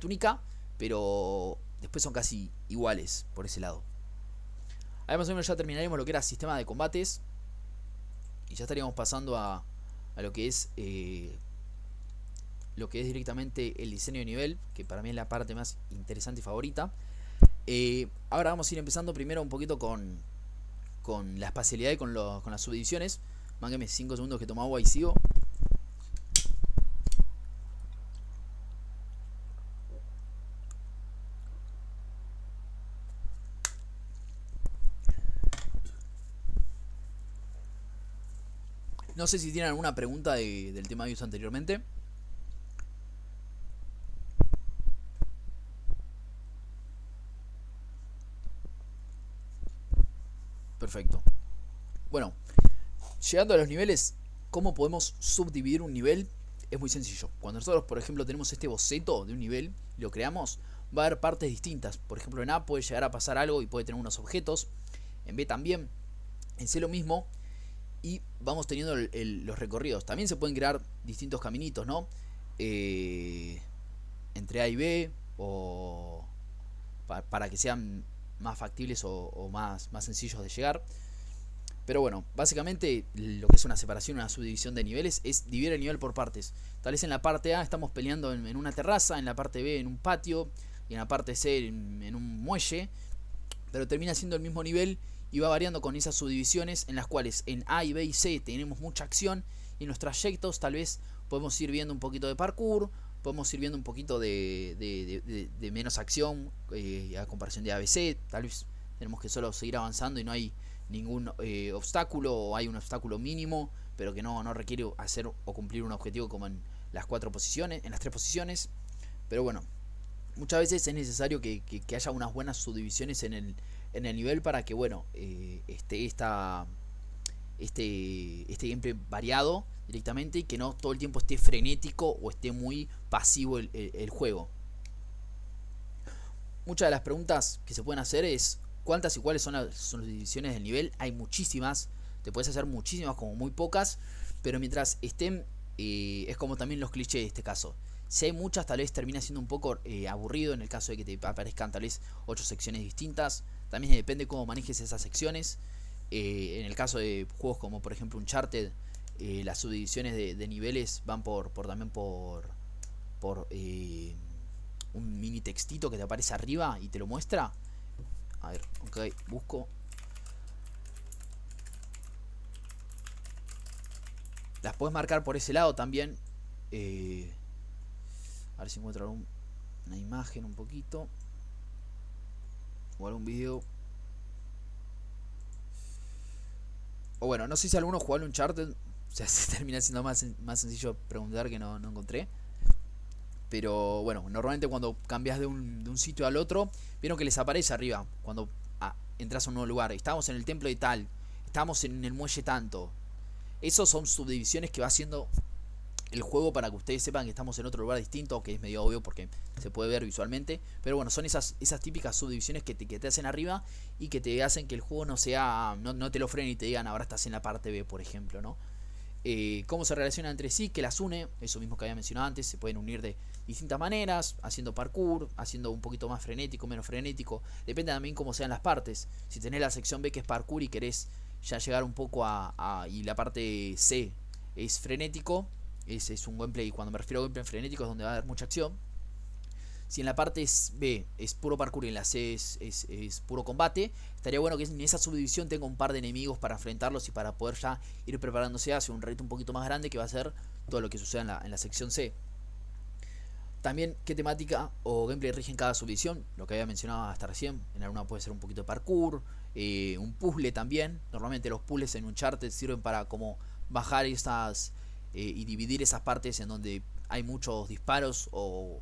túnica, pero después son casi iguales por ese lado. Ahí más o menos ya terminaremos lo que era sistema de combates y ya estaríamos pasando a lo que es directamente el diseño de nivel, que para mí es la parte más interesante y favorita. Ahora vamos a ir empezando primero un poquito con la espacialidad y con las subdivisiones. Mángame 5 segundos que tomo agua y sigo. No sé si tienen alguna pregunta del tema visto anteriormente. Perfecto. Bueno, llegando a los niveles, ¿cómo podemos subdividir un nivel? Es muy sencillo. Cuando nosotros, por ejemplo, tenemos este boceto de un nivel y lo creamos, va a haber partes distintas. Por ejemplo, en A puede llegar a pasar algo y puede tener unos objetos. En B también. En C lo mismo. Y vamos teniendo los recorridos. También se pueden crear distintos caminitos, ¿no? Entre A y B. O para que sean más factibles o más sencillos de llegar. Pero bueno, básicamente lo que es una separación, una subdivisión de niveles es dividir el nivel por partes. Tal vez en la parte A estamos peleando en una terraza, en la parte B en un patio y en la parte C en un muelle, pero termina siendo el mismo nivel y va variando con esas subdivisiones en las cuales en A y B y C tenemos mucha acción y en los trayectos tal vez podemos ir viendo un poquito de parkour, podemos ir viendo un poquito de menos acción a comparación de A, B, C. Tal vez tenemos que solo seguir avanzando y no hay ningún obstáculo o hay un obstáculo mínimo pero que no requiere hacer o cumplir un objetivo como en las 4 posiciones, en las 3 posiciones. Pero bueno, muchas veces es necesario que haya unas buenas subdivisiones en el nivel para que bueno este gameplay variado directamente y que no todo el tiempo esté frenético o esté muy pasivo el juego. Muchas de las preguntas que se pueden hacer es ¿cuántas y cuáles son las subdivisiones del nivel? Hay muchísimas, te puedes hacer muchísimas como muy pocas, pero mientras estén, es como también los clichés de este caso. Si hay muchas, tal vez termina siendo un poco aburrido en el caso de que te aparezcan tal vez 8 secciones distintas. También depende cómo manejes esas secciones. En el caso de juegos como por ejemplo Uncharted, las subdivisiones de niveles van también por un mini textito que te aparece arriba y te lo muestra. A ver, ok, busco. Las puedes marcar por ese lado también. A ver si encuentro una imagen un poquito. O algún video. O bueno, no sé si alguno jugó al Uncharted. O sea, se termina siendo más sencillo preguntar que no encontré. Pero bueno, normalmente cuando cambias de un sitio al otro, vieron que les aparece arriba cuando entras a un nuevo lugar. Estamos en el templo de tal, estamos en el muelle tanto. Esos son subdivisiones que va haciendo el juego para que ustedes sepan que estamos en otro lugar distinto, que es medio obvio porque se puede ver visualmente. Pero bueno, son esas típicas subdivisiones que te hacen arriba y que te hacen que el juego no te lo frenen y te digan ahora estás en la parte B, por ejemplo, ¿no? Cómo se relacionan entre sí, que las une, eso mismo que había mencionado antes, se pueden unir de distintas maneras, haciendo parkour, haciendo un poquito más frenético, menos frenético, depende también cómo sean las partes. Si tenés la sección B que es parkour y querés ya llegar un poco y la parte C es frenético, es un gameplay, cuando me refiero a gameplay frenético es donde va a haber mucha acción. Si en la parte B es puro parkour y en la C es puro combate, estaría bueno que en esa subdivisión tenga un par de enemigos para enfrentarlos y para poder ya ir preparándose hacia un reto un poquito más grande que va a ser todo lo que suceda en la sección C. También qué temática o gameplay rigen cada subdivisión, lo que había mencionado hasta recién. En alguna puede ser un poquito de parkour, un puzzle también. Normalmente los puzzles en Uncharted sirven para como bajar esas y dividir esas partes en donde hay muchos disparos o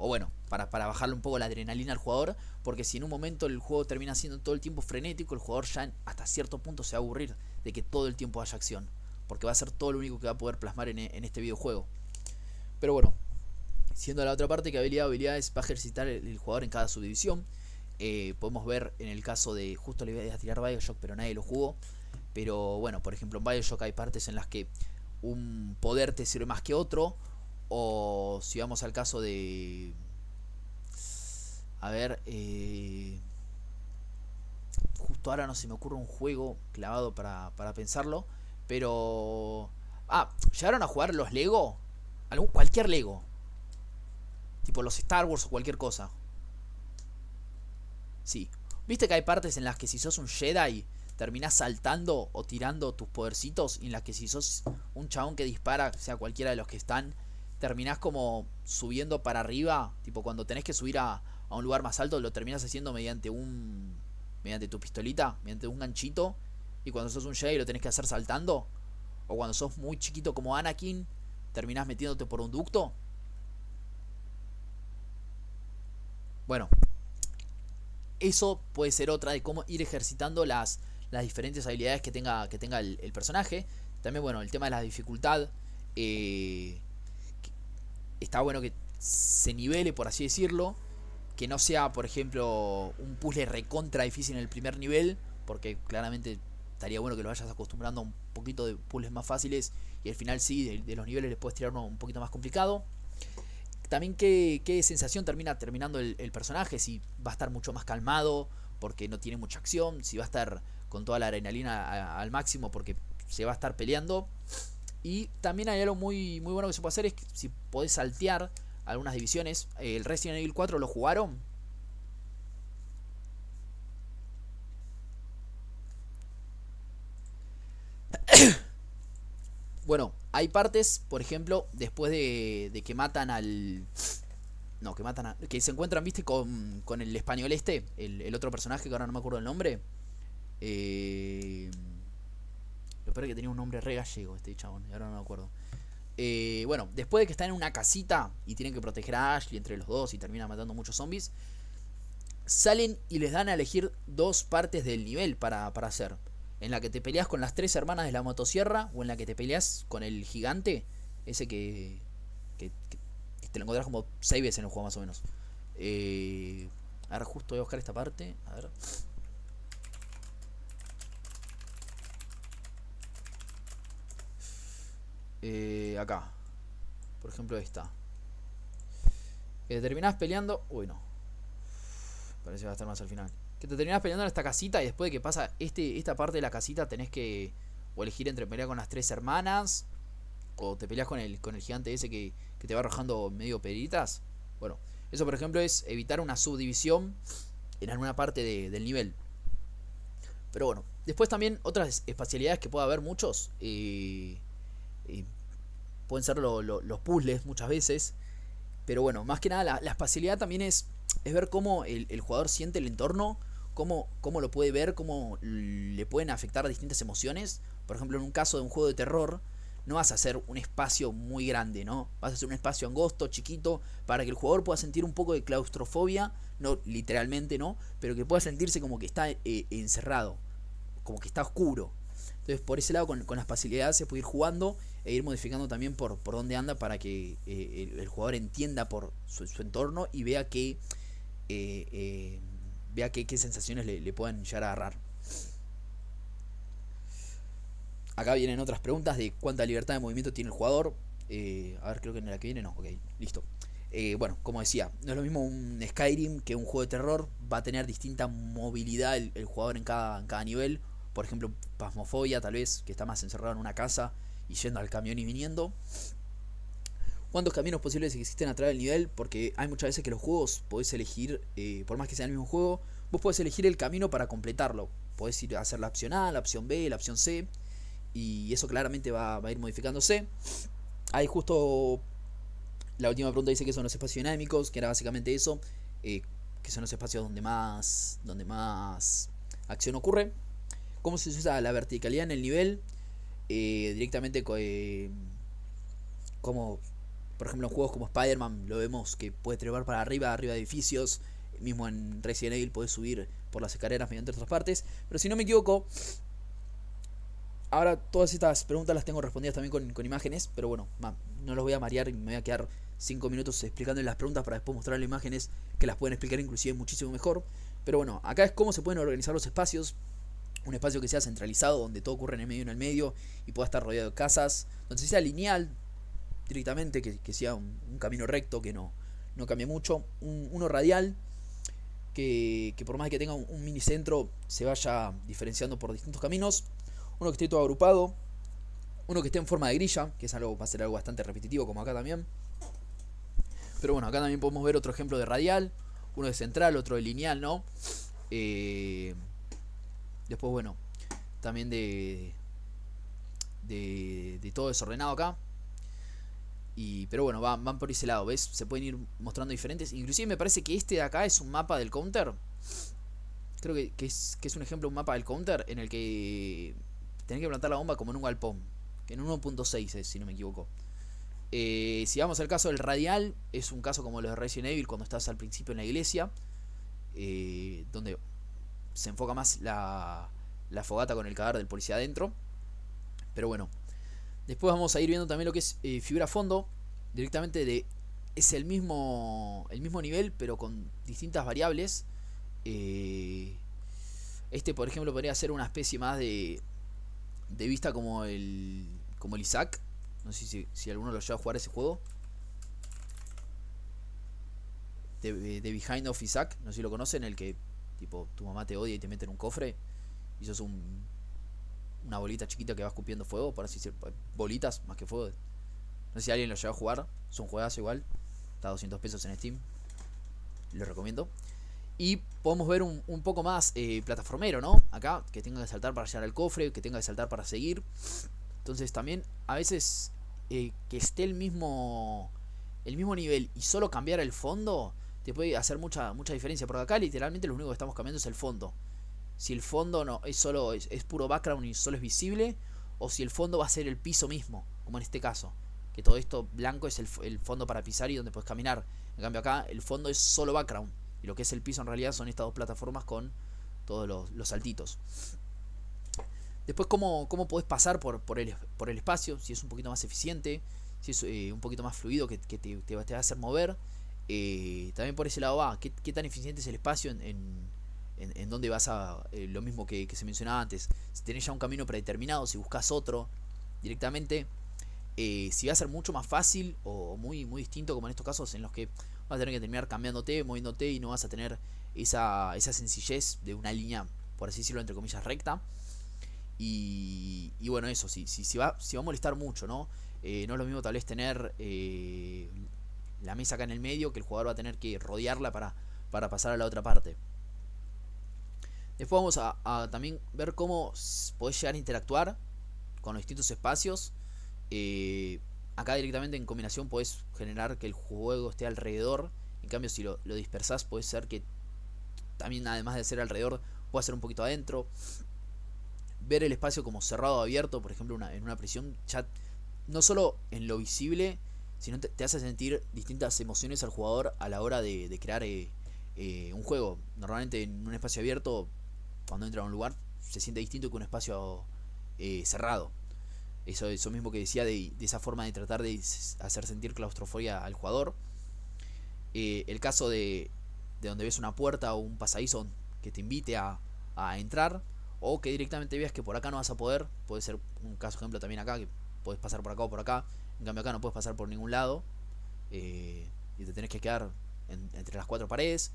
bueno, para bajarle un poco la adrenalina al jugador, porque si en un momento el juego termina siendo todo el tiempo frenético, el jugador ya hasta cierto punto se va a aburrir de que todo el tiempo haya acción, porque va a ser todo lo único que va a poder plasmar en este videojuego. Pero bueno, siendo la otra parte que habilidades va a ejercitar el jugador en cada subdivisión. Podemos ver en el caso de, justo le voy a tirar Bioshock, pero nadie lo jugó. Pero bueno, por ejemplo en Bioshock hay partes en las que un poder te sirve más que otro. O si vamos al caso de... A ver, justo ahora no se me ocurre un juego clavado para pensarlo. Pero... Ah, ¿llegaron a jugar los Lego? Cualquier Lego. Tipo los Star Wars o cualquier cosa. Sí. ¿Viste que hay partes en las que si sos un Jedi terminás saltando o tirando tus podercitos? Y en las que si sos un chabón que dispara, sea cualquiera de los que están, terminás como subiendo para arriba. Tipo cuando tenés que subir a un lugar más alto, lo terminás haciendo mediante tu pistolita, mediante un ganchito. Y cuando sos un Jedi lo tenés que hacer saltando. O cuando sos muy chiquito como Anakin, terminás metiéndote por un ducto. Bueno, eso puede ser otra de cómo ir ejercitando las diferentes habilidades que tenga el personaje. También, bueno, el tema de la dificultad. Está bueno que se nivele, por así decirlo. Que no sea, por ejemplo, un puzzle recontra difícil en el primer nivel. Porque claramente estaría bueno que lo vayas acostumbrando a un poquito de puzzles más fáciles. Y al final sí, de los niveles les puedes tirar uno un poquito más complicado. También qué sensación terminando el personaje. Si va a estar mucho más calmado porque no tiene mucha acción. Si va a estar con toda la adrenalina al máximo porque se va a estar peleando. Y también hay algo muy bueno que se puede hacer. Es que si podés saltear algunas divisiones. El Resident Evil 4 lo jugaron. Bueno, hay partes, por ejemplo, después de que matan al... No, que se encuentran, viste, con el español este, el otro personaje que ahora no me acuerdo el nombre. Eh, lo peor es que tenía un nombre re gallego este chabón, y ahora no me acuerdo. Bueno, después de que están en una casita y tienen que proteger a Ashley entre los dos y terminan matando muchos zombies, salen y les dan a elegir dos partes del nivel para hacer. En la que te peleas con las tres hermanas de la motosierra o en la que te peleas con el gigante, ese que te lo encontrás como 6 veces en el juego más o menos. Ahora justo voy a buscar esta parte. A ver. Acá. Por ejemplo esta. Que te terminás peleando. Uy, no. Parece que va a estar más al final. Que te terminás peleando en esta casita y después de que pasa esta parte de la casita tenés que o elegir entre pelear con las tres hermanas o te peleas con el gigante ese que te va arrojando medio peritas. Bueno, eso por ejemplo es evitar una subdivisión en alguna parte del nivel. Pero bueno, después también otras espacialidades que puede haber muchos. Pueden ser los puzzles muchas veces. Pero bueno, más que nada la espacialidad también es ver cómo el jugador siente el entorno, cómo lo puede ver, cómo le pueden afectar distintas emociones. Por ejemplo, en un caso de un juego de terror, no vas a hacer un espacio muy grande, ¿no? Vas a hacer un espacio angosto, chiquito, para que el jugador pueda sentir un poco de claustrofobia, no literalmente, ¿no? Pero que pueda sentirse como que está encerrado, como que está oscuro. Entonces, por ese lado, con las facilidades se puede ir jugando e ir modificando también por dónde anda para que el jugador entienda por su entorno y vea qué sensaciones le pueden llegar a agarrar. Acá vienen otras preguntas de cuánta libertad de movimiento tiene el jugador. A ver, creo que en la que viene no. Ok, listo. Bueno, como decía, no es lo mismo un Skyrim que un juego de terror. Va a tener distinta movilidad el jugador en cada nivel. Por ejemplo, Phasmophobia tal vez, que está más encerrado en una casa y yendo al camión y viniendo. ¿Cuántos caminos posibles existen a través del nivel? Porque hay muchas veces que los juegos podés elegir, por más que sea el mismo juego, vos podés elegir el camino para completarlo. Podés ir a hacer la opción A, la opción B, la opción C. Y eso claramente va a ir modificándose. Ahí justo la última pregunta dice que son los espacios dinámicos, que era básicamente eso. Que son los espacios donde más acción ocurre. ¿Cómo se usa la verticalidad en el nivel? Directamente como por ejemplo en juegos como Spider-Man lo vemos que puede trepar para arriba de edificios. Mismo en Resident Evil puedes subir por las escaleras mediante otras partes. Pero si no me equivoco, ahora todas estas preguntas las tengo respondidas también con imágenes, pero bueno, no los voy a marear y me voy a quedar 5 minutos explicando las preguntas para después mostrarles imágenes que las pueden explicar inclusive muchísimo mejor. Pero bueno, acá es cómo se pueden organizar los espacios. Un espacio que sea centralizado, donde todo ocurre en el medio y pueda estar rodeado de casas, donde sea lineal directamente, que sea un camino recto, que no cambie mucho. Uno radial, que por más que tenga un mini centro, se vaya diferenciando por distintos caminos. Uno que esté todo agrupado. Uno que esté en forma de grilla, que es algo, va a ser algo bastante repetitivo, como acá también. Pero bueno, acá también podemos ver otro ejemplo de radial. Uno de central, otro de lineal, ¿no? Después, bueno, también de todo desordenado acá. Pero bueno, van por ese lado, ¿ves? Se pueden ir mostrando diferentes. Inclusive me parece que este de acá es un mapa del counter. Creo que es un ejemplo de un mapa del counter en el que tenés que plantar la bomba como en un galpón. Que en 1.6 es, si no me equivoco. Si vamos al caso del radial, es un caso como los de Resident Evil cuando estás al principio en la iglesia. Donde se enfoca más la fogata con el cadáver del policía adentro. Pero bueno, después vamos a ir viendo también lo que es figura a fondo. Directamente es el mismo nivel, pero con distintas variables. Este, por ejemplo, podría ser una especie más de vista como el Isaac. No sé si alguno lo lleva a jugar ese juego. De Behind of Isaac, no sé si lo conocen, el que tipo tu mamá te odia y te mete en un cofre y sos una bolita chiquita que va escupiendo fuego, por así decir, bolitas más que fuego. No sé si alguien lo lleva a jugar, es un juegazo igual, está a 200 pesos en Steam, lo recomiendo. Y podemos ver un poco más plataformero, ¿no? Acá, que tenga que saltar para llegar al cofre, que tenga que saltar para seguir. Entonces también a veces que esté el mismo nivel y solo cambiar el fondo te puede hacer mucha diferencia. Porque acá literalmente lo único que estamos cambiando es el fondo. Si el fondo no es solo es puro background y solo es visible, o si el fondo va a ser el piso mismo, como en este caso, que todo esto blanco es el fondo para pisar y donde puedes caminar. En cambio acá el fondo es solo background y lo que es el piso en realidad son estas dos plataformas con todos los saltitos. Después cómo podés pasar por el espacio, si es un poquito más eficiente, si es un poquito más fluido, que te va a hacer mover. También por ese lado va, qué tan eficiente es el espacio en donde vas a... lo mismo que se mencionaba antes, si tenés ya un camino predeterminado, si buscas otro directamente, si va a ser mucho más fácil o muy distinto, como en estos casos en los que vas a tener que terminar cambiándote, moviéndote y no vas a tener esa sencillez de una línea, por así decirlo, entre comillas, recta. Y bueno, eso, si va a molestar mucho, ¿no? No es lo mismo tal vez tener la mesa acá en el medio, que el jugador va a tener que rodearla para pasar a la otra parte. Después vamos a también ver cómo podés llegar a interactuar con los distintos espacios. Acá directamente en combinación podés generar que el juego esté alrededor. En cambio si lo dispersás puede ser que también, además de ser alrededor, pueda ser un poquito adentro. Ver el espacio como cerrado o abierto, por ejemplo en una prisión, ya no solo en lo visible, sino te hace sentir distintas emociones al jugador a la hora de crear un juego. Normalmente en un espacio abierto, cuando entra a un lugar, se siente distinto que un espacio cerrado. Eso mismo que decía de esa forma de tratar de hacer sentir claustrofobia al jugador. El caso de donde ves una puerta o un pasadizo que te invite a entrar, o que directamente veas que por acá no vas a poder. Puede ser un caso ejemplo también acá, que puedes pasar por acá o por acá. En cambio acá no puedes pasar por ningún lado, y te tenés que quedar entre las cuatro paredes.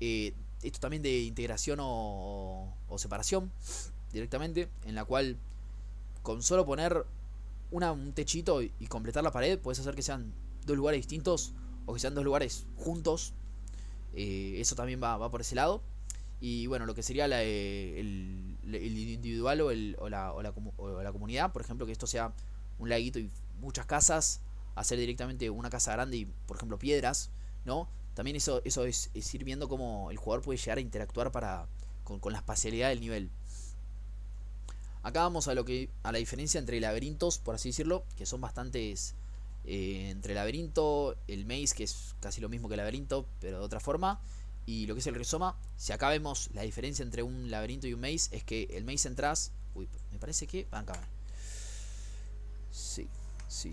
Esto también de integración o separación directamente, en la cual con solo poner un techito y completar la pared, puedes hacer que sean dos lugares distintos o que sean dos lugares juntos. Eso también va por ese lado. Y bueno, lo que sería el individual o la comunidad, por ejemplo, que esto sea un laguito y muchas casas, hacer directamente una casa grande y, por ejemplo, piedras, ¿no? También eso es ir viendo cómo el jugador puede llegar a interactuar con la espacialidad del nivel. Acá vamos a la diferencia entre laberintos, por así decirlo, que son bastantes. Entre laberinto, el maze, que es casi lo mismo que el laberinto, pero de otra forma, y lo que es el rizoma. Si acá vemos la diferencia entre un laberinto y un maze, es que el maze entras. Uy, me parece que. Acá. Sí, sí.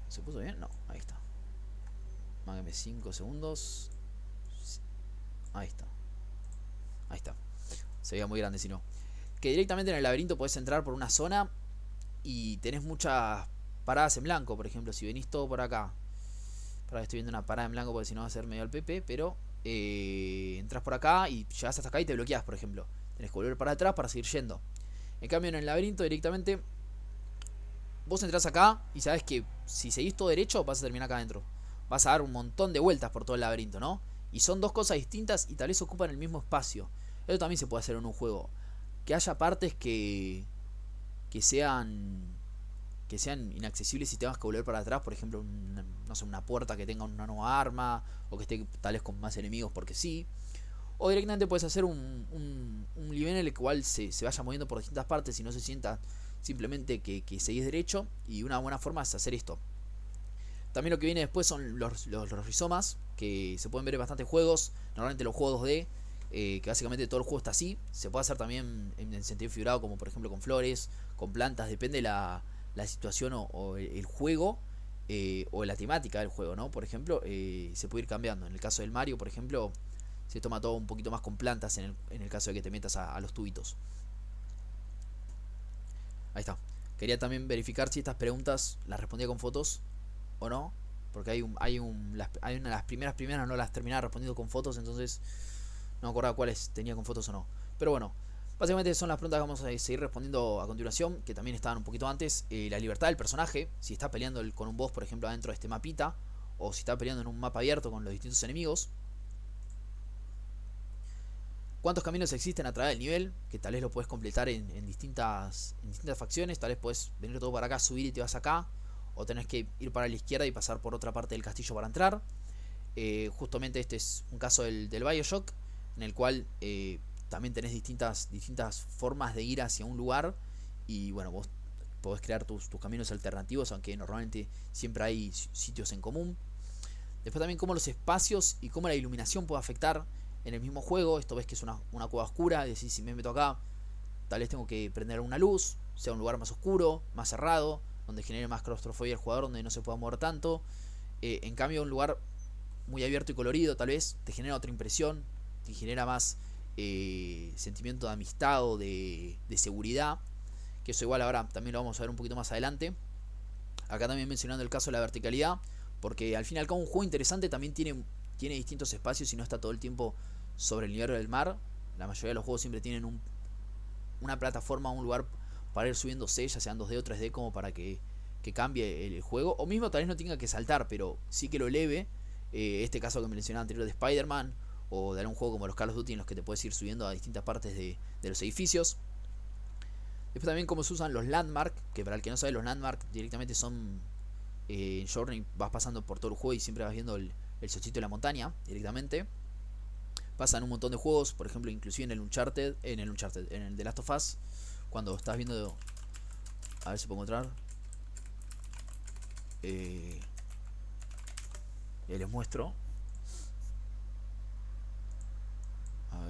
¿Se puso bien? No, ahí está. Mágame 5 segundos. Sí, ahí está. Ahí está. Se veía muy grande si no. Que directamente en el laberinto podés entrar por una zona y tenés muchas paradas en blanco. Por ejemplo, si venís todo por acá. Para que estoy viendo una parada en blanco porque si no va a ser medio al PP. Pero entras por acá y llegás hasta acá y te bloqueás, por ejemplo. Tenés que volver para atrás para seguir yendo. En cambio en el laberinto directamente vos entrás acá y sabés que si seguís todo derecho vas a terminar acá adentro. Vas a dar un montón de vueltas por todo el laberinto, ¿no? Y son dos cosas distintas y tal vez ocupan el mismo espacio. Eso también se puede hacer en un juego. Que haya partes que sean que sean inaccesibles y tengas que volver para atrás, por ejemplo, no sé, una puerta que tenga una nueva arma o que esté tal vez con más enemigos porque sí. O directamente puedes hacer un nivel en el cual se vaya moviendo por distintas partes y no se sienta simplemente que seguís derecho. Y una buena forma es hacer esto. También lo que viene después son los rizomas, que se pueden ver en bastantes juegos. Normalmente los juegos 2D, que básicamente todo el juego está así. Se puede hacer también en sentido figurado, como por ejemplo con flores, con plantas, depende la situación o el juego. O la temática del juego, ¿no? Por ejemplo, se puede ir cambiando. En el caso del Mario, por ejemplo, se toma todo un poquito más con plantas en el caso de que te metas a los tubitos. Ahí está. Quería también verificar si estas preguntas las respondía con fotos o no. Porque hay una de las primeras no las terminaba respondiendo con fotos. Entonces no me acordaba cuáles tenía con fotos o no. Pero bueno, básicamente son las preguntas que vamos a seguir respondiendo a continuación. Que también estaban un poquito antes. La libertad del personaje. Si está peleando con un boss, por ejemplo, adentro de este mapita. O si está peleando en un mapa abierto con los distintos enemigos. Cuántos caminos existen a través del nivel, que tal vez lo puedes completar en distintas facciones. Tal vez puedes venir todo para acá, subir y te vas acá, o tenés que ir para la izquierda y pasar por otra parte del castillo para entrar. Justamente este es un caso del Bioshock, en el cual también tenés distintas formas de ir hacia un lugar. Y bueno, vos podés crear tus caminos alternativos, aunque normalmente siempre hay sitios en común. Después también cómo los espacios y cómo la iluminación puede afectar en el mismo juego. Esto ves que es una cueva oscura, es decir, si me meto acá, tal vez tengo que prender una luz, sea un lugar más oscuro, más cerrado, donde genere más claustrofobia el jugador, donde no se pueda mover tanto. En cambio, un lugar muy abierto y colorido, tal vez te genera otra impresión, te genera más sentimiento de amistad o de seguridad. Que eso igual ahora también lo vamos a ver un poquito más adelante. Acá también mencionando el caso de la verticalidad, porque al fin y al cabo un juego interesante también tiene distintos espacios y no está todo el tiempo sobre el nivel del mar. La mayoría de los juegos siempre tienen una plataforma, un lugar para ir subiéndose, ya sean 2D o 3D, como para que cambie el juego. O mismo tal vez no tenga que saltar, pero sí que lo eleve. Este caso que mencionaba anterior de Spider-Man, o de algún juego como los Call of Duty, en los que te puedes ir subiendo a distintas partes de los edificios. Después también cómo se usan los landmarks, que para el que no sabe, los landmarks directamente son en Journey, vas pasando por todo el juego y siempre vas viendo el solcito de la montaña directamente. Pasan un montón de juegos, por ejemplo, inclusive en el The Last of Us, cuando estás viendo, a ver si puedo encontrar, les muestro, a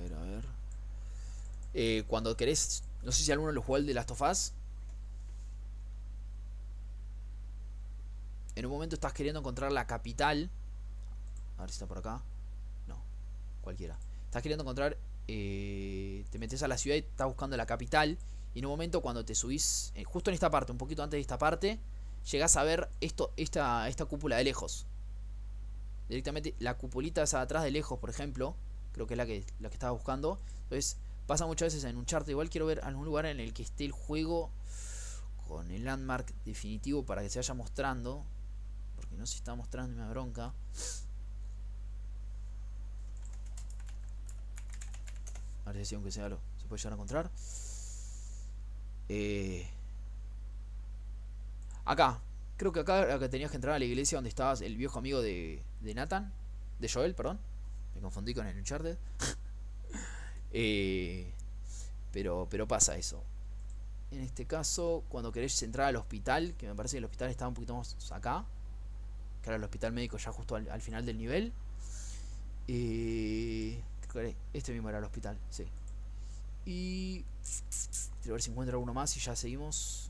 ver, cuando querés, no sé si alguno lo jugó el The Last of Us, en un momento estás queriendo encontrar la capital, a ver si está por acá, no, cualquiera, estás queriendo encontrar, te metes a la ciudad y estás buscando la capital. Y en un momento cuando te subís, justo en esta parte, un poquito antes de esta parte, llegás a ver esta cúpula de lejos. Directamente la cupulita esa de atrás de lejos, por ejemplo, creo que es la que estaba buscando. Entonces pasa muchas veces en un chart. Igual quiero ver algún lugar en el que esté el juego con el landmark definitivo para que se vaya mostrando. Porque no se está mostrando y me da bronca. A ver si aunque sea se puede llegar a encontrar. Acá. Creo que acá tenías que entrar a la iglesia donde estabas el viejo amigo de Nathan. De Joel, perdón. Me confundí con el Uncharted. eh, pero pasa eso. En este caso, cuando querés entrar al hospital, que me parece que el hospital estaba un poquito más acá, que era el hospital médico ya justo al final del nivel. Creo que este mismo era el hospital, sí. Y quiero ver si encuentro alguno más y ya seguimos.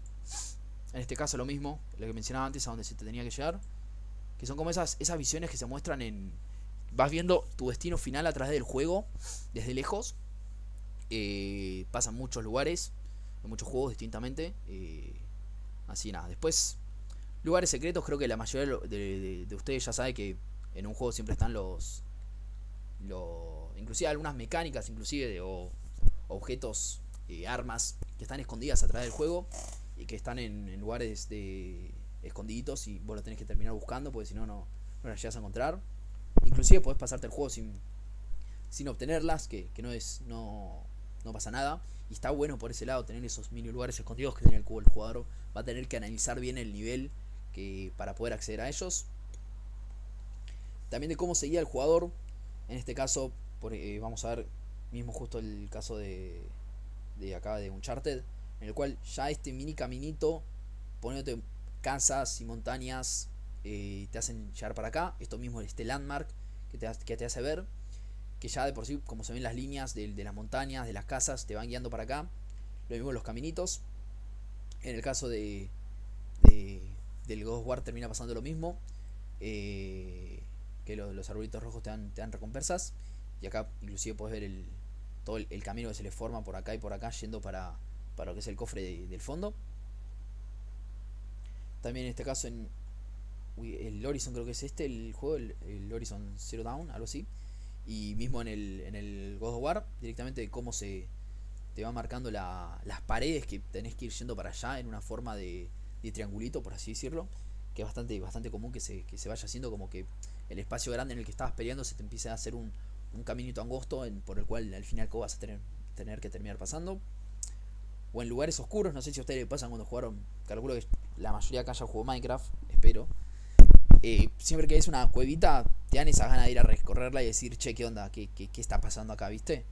En este caso lo mismo, lo que mencionaba antes, a donde se te tenía que llegar. Que son como esas visiones que se muestran en... Vas viendo tu destino final a través del juego, desde lejos. Pasan muchos lugares, en muchos juegos distintamente. Así nada, después... Lugares secretos, creo que la mayoría de ustedes ya sabe que en un juego siempre están inclusive algunas mecánicas, inclusive, o objetos, armas que están escondidas a través del juego y que están en lugares de escondiditos y vos lo tenés que terminar buscando porque si no, no las llegas a encontrar. Inclusive podés pasarte el juego sin obtenerlas, que no pasa nada. Y está bueno por ese lado tener esos mini lugares escondidos que tiene el cubo. El jugador va a tener que analizar bien el nivel para poder acceder a ellos. También de cómo seguía el jugador. En este caso, vamos a ver mismo justo el caso de acá de Uncharted, en el cual ya este mini caminito, poniéndote casas y montañas, te hacen llegar para acá. Esto mismo, este landmark que te hace ver, que ya de por sí, como se ven las líneas de las montañas, de las casas, te van guiando para acá. Lo mismo los caminitos. En el caso del God of War termina pasando lo mismo. Que los arbolitos rojos te dan recompensas. Y acá inclusive puedes ver todo el camino que se le forma por acá y por acá, yendo para lo que es el cofre del fondo. También en este caso el Horizon, creo que es el juego, el Horizon Zero Dawn, algo así. Y mismo en el God of War, directamente cómo te va marcando las paredes que tenés que ir yendo para allá en una forma de triangulito, por así decirlo. Que es bastante común que se vaya haciendo como que el espacio grande en el que estabas peleando se te empieza a hacer un caminito angosto por el cual al final vas a tener que terminar pasando. O en lugares oscuros, no sé si a ustedes les pasan cuando jugaron, calculo que la mayoría acá ya jugó Minecraft, espero. Siempre que ves una cuevita, te dan esa gana de ir a recorrerla y decir, che, ¿qué onda? ¿Qué está pasando acá, viste?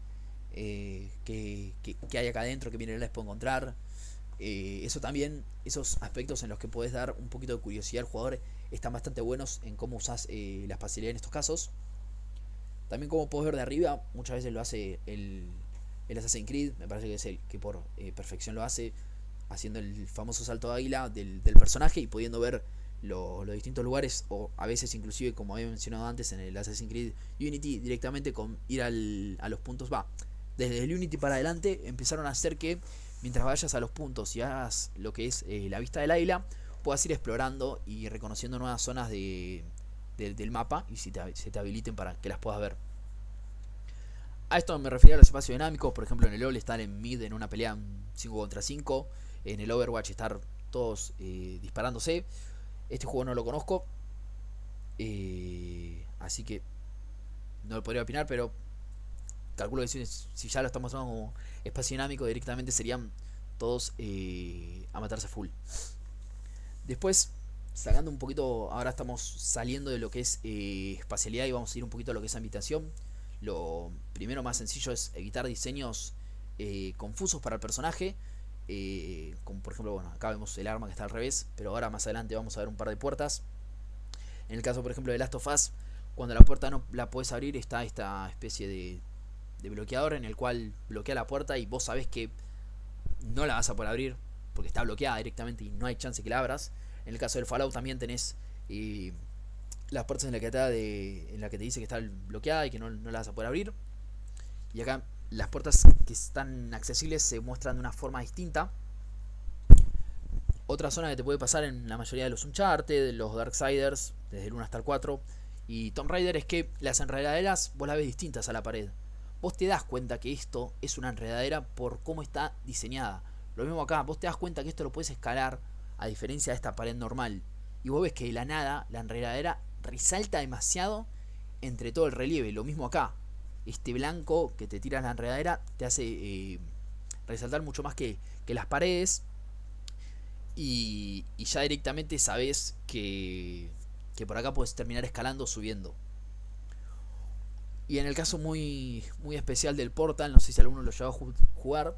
¿Qué hay acá adentro? ¿Qué minerales puedo encontrar? Eso también, esos aspectos en los que puedes dar un poquito de curiosidad al jugador, están bastante buenos en cómo usas la espacialidad en estos casos. También, como puedes ver de arriba, muchas veces lo hace el Assassin's Creed, me parece que es el que por perfección lo hace, haciendo el famoso salto de águila del personaje y pudiendo ver los distintos lugares, o a veces inclusive, como había mencionado antes, en el Assassin's Creed Unity, directamente con ir a los puntos. Desde el Unity para adelante empezaron a hacer que mientras vayas a los puntos y hagas lo que es la vista del águila, puedas ir explorando y reconociendo nuevas zonas del mapa y se te habiliten para que las puedas ver. A esto me refería a los espacios dinámicos. Por ejemplo, en el LoL estar en mid en una pelea 5 contra 5. En el Overwatch estar todos disparándose. Este juego no lo conozco, así que no lo podría opinar, pero calculo que si ya lo estamos hablando como espacio dinámico, directamente serían todos a matarse full. Después, sacando un poquito, ahora estamos saliendo de lo que es espacialidad y vamos a ir un poquito a lo que es ambientación. Lo primero más sencillo es evitar diseños confusos para el personaje. Como por ejemplo, bueno, acá vemos el arma que está al revés, pero ahora más adelante vamos a ver un par de puertas. En el caso, por ejemplo, de Last of Us, cuando la puerta no la puedes abrir, está esta especie de bloqueador en el cual bloquea la puerta y vos sabés que no la vas a poder abrir porque está bloqueada directamente y no hay chance que la abras. En el caso del Fallout también tenés las puertas en la que te dice que está bloqueada y que no la vas a poder abrir. Y acá las puertas que están accesibles se muestran de una forma distinta. Otra zona que te puede pasar en la mayoría de los Uncharted, los Darksiders, desde el 1 hasta el 4 y Tomb Raider, es que las enredaderas vos las ves distintas a la pared. Vos te das cuenta que esto es una enredadera por cómo está diseñada. Lo mismo acá, vos te das cuenta que esto lo puedes escalar a diferencia de esta pared normal. Y vos ves que de la nada la enredadera resalta demasiado entre todo el relieve. Lo mismo acá. Este blanco que te tira la enredadera te hace resaltar mucho más que las paredes. Y ya directamente sabes que por acá puedes terminar escalando, subiendo. Y en el caso muy especial del Portal, no sé si alguno lo lleva a jugar,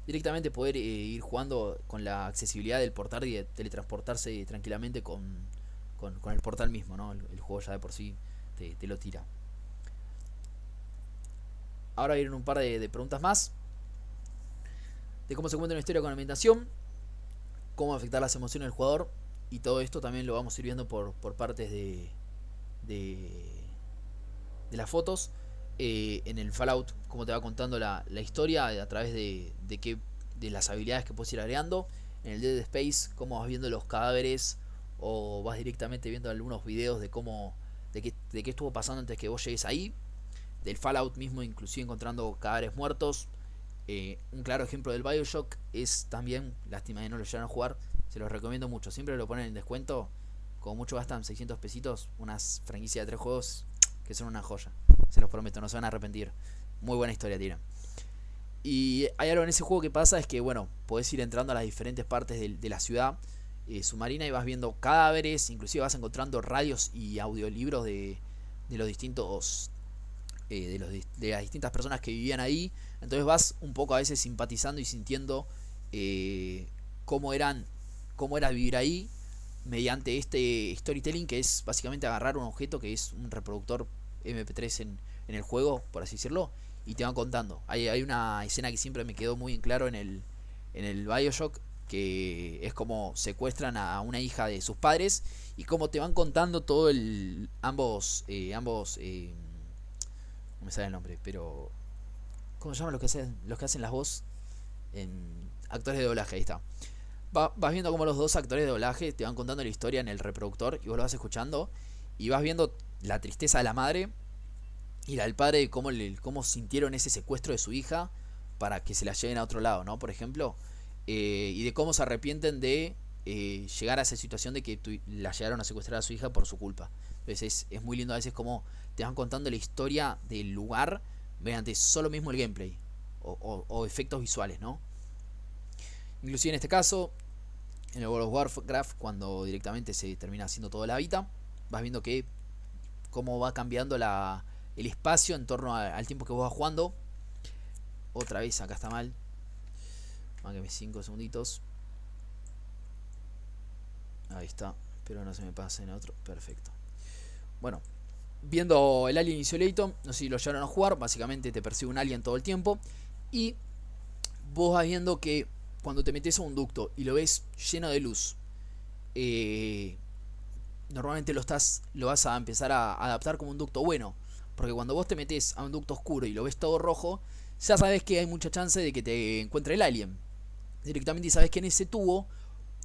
directamente poder ir jugando con la accesibilidad del portal y de teletransportarse tranquilamente con el portal mismo, ¿no? El juego ya de por sí te lo tira. Ahora vienen un par de preguntas más de cómo se cuenta una historia con ambientación. cómo afectar las emociones del jugador. Y todo esto también lo vamos a ir viendo por partes de, de las fotos. En el Fallout, como te va contando la historia a través de las habilidades que puedes ir agregando. En el Dead Space, cómo vas viendo los cadáveres, o vas directamente viendo algunos videos de qué estuvo pasando antes que vos llegues ahí. Del Fallout mismo, inclusive encontrando cadáveres muertos. Un claro ejemplo del Bioshock es también, lástima de no lo llegaron a jugar, se los recomiendo mucho, siempre lo ponen en descuento, como mucho gastan 600 pesitos, unas franquicias de 3 juegos que son una joya, se los prometo, no se van a arrepentir, muy buena historia tiran. Y hay algo en ese juego que pasa, es que bueno, podés ir entrando a las diferentes partes de la ciudad submarina y vas viendo cadáveres, inclusive vas encontrando radios y audiolibros de los distintos de las distintas personas que vivían ahí. Entonces vas un poco a veces simpatizando y sintiendo cómo era vivir ahí mediante este storytelling, que es básicamente agarrar un objeto que es un reproductor MP3 en el juego, por así decirlo, y te van contando. Hay una escena que siempre me quedó muy en claro en el Bioshock, que es como secuestran a una hija de sus padres y cómo te van contando todo ambos no me sale el nombre, pero ¿cómo se llaman los que hacen las voz? Actores de doblaje, ahí está. Vas viendo como los dos actores de doblaje te van contando la historia en el reproductor y vos lo vas escuchando y vas viendo la tristeza de la madre y la del padre, de cómo sintieron ese secuestro de su hija para que se la lleven a otro lado, ¿no? Por ejemplo, y de cómo se arrepienten de llegar a esa situación de que la llegaron a secuestrar a su hija por su culpa. Entonces es muy lindo a veces como te van contando la historia del lugar mediante solo mismo el gameplay o efectos visuales, ¿no? Inclusive en este caso, en el World of Warcraft, cuando directamente se termina haciendo toda la vida, vas viendo que cómo va cambiando el espacio en torno al tiempo que vos vas jugando. Otra vez, acá está mal. Máqueme 5 segunditos. Ahí está. Pero no se me pasa en otro. Perfecto. Bueno, viendo el Alien Isolation, no sé si lo llegaron a jugar. Básicamente te persigue un alien todo el tiempo. Y vos vas viendo que cuando te metes a un ducto y lo ves lleno de luz, normalmente lo vas a empezar a adaptar como un ducto bueno. Porque cuando vos te metes a un ducto oscuro y lo ves todo rojo, ya sabes que hay mucha chance de que te encuentre el alien. Directamente sabes que en ese tubo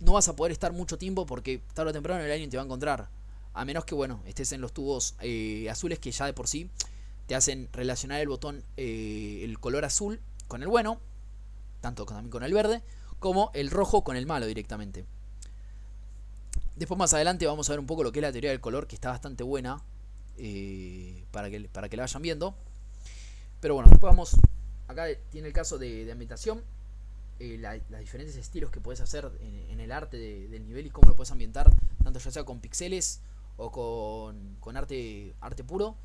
no vas a poder estar mucho tiempo porque tarde o temprano el alien te va a encontrar. A menos que, bueno, estés en los tubos azules, que ya de por sí te hacen relacionar el botón, el color azul con el bueno, tanto también con el verde, como el rojo con el malo directamente. Después más adelante vamos a ver un poco lo que es la teoría del color, que está bastante buena, para que la vayan viendo. Pero bueno, después vamos, acá tiene el caso de ambientación, los diferentes estilos que puedes hacer en el arte del nivel y cómo lo puedes ambientar, tanto ya sea con pixeles o con arte puro.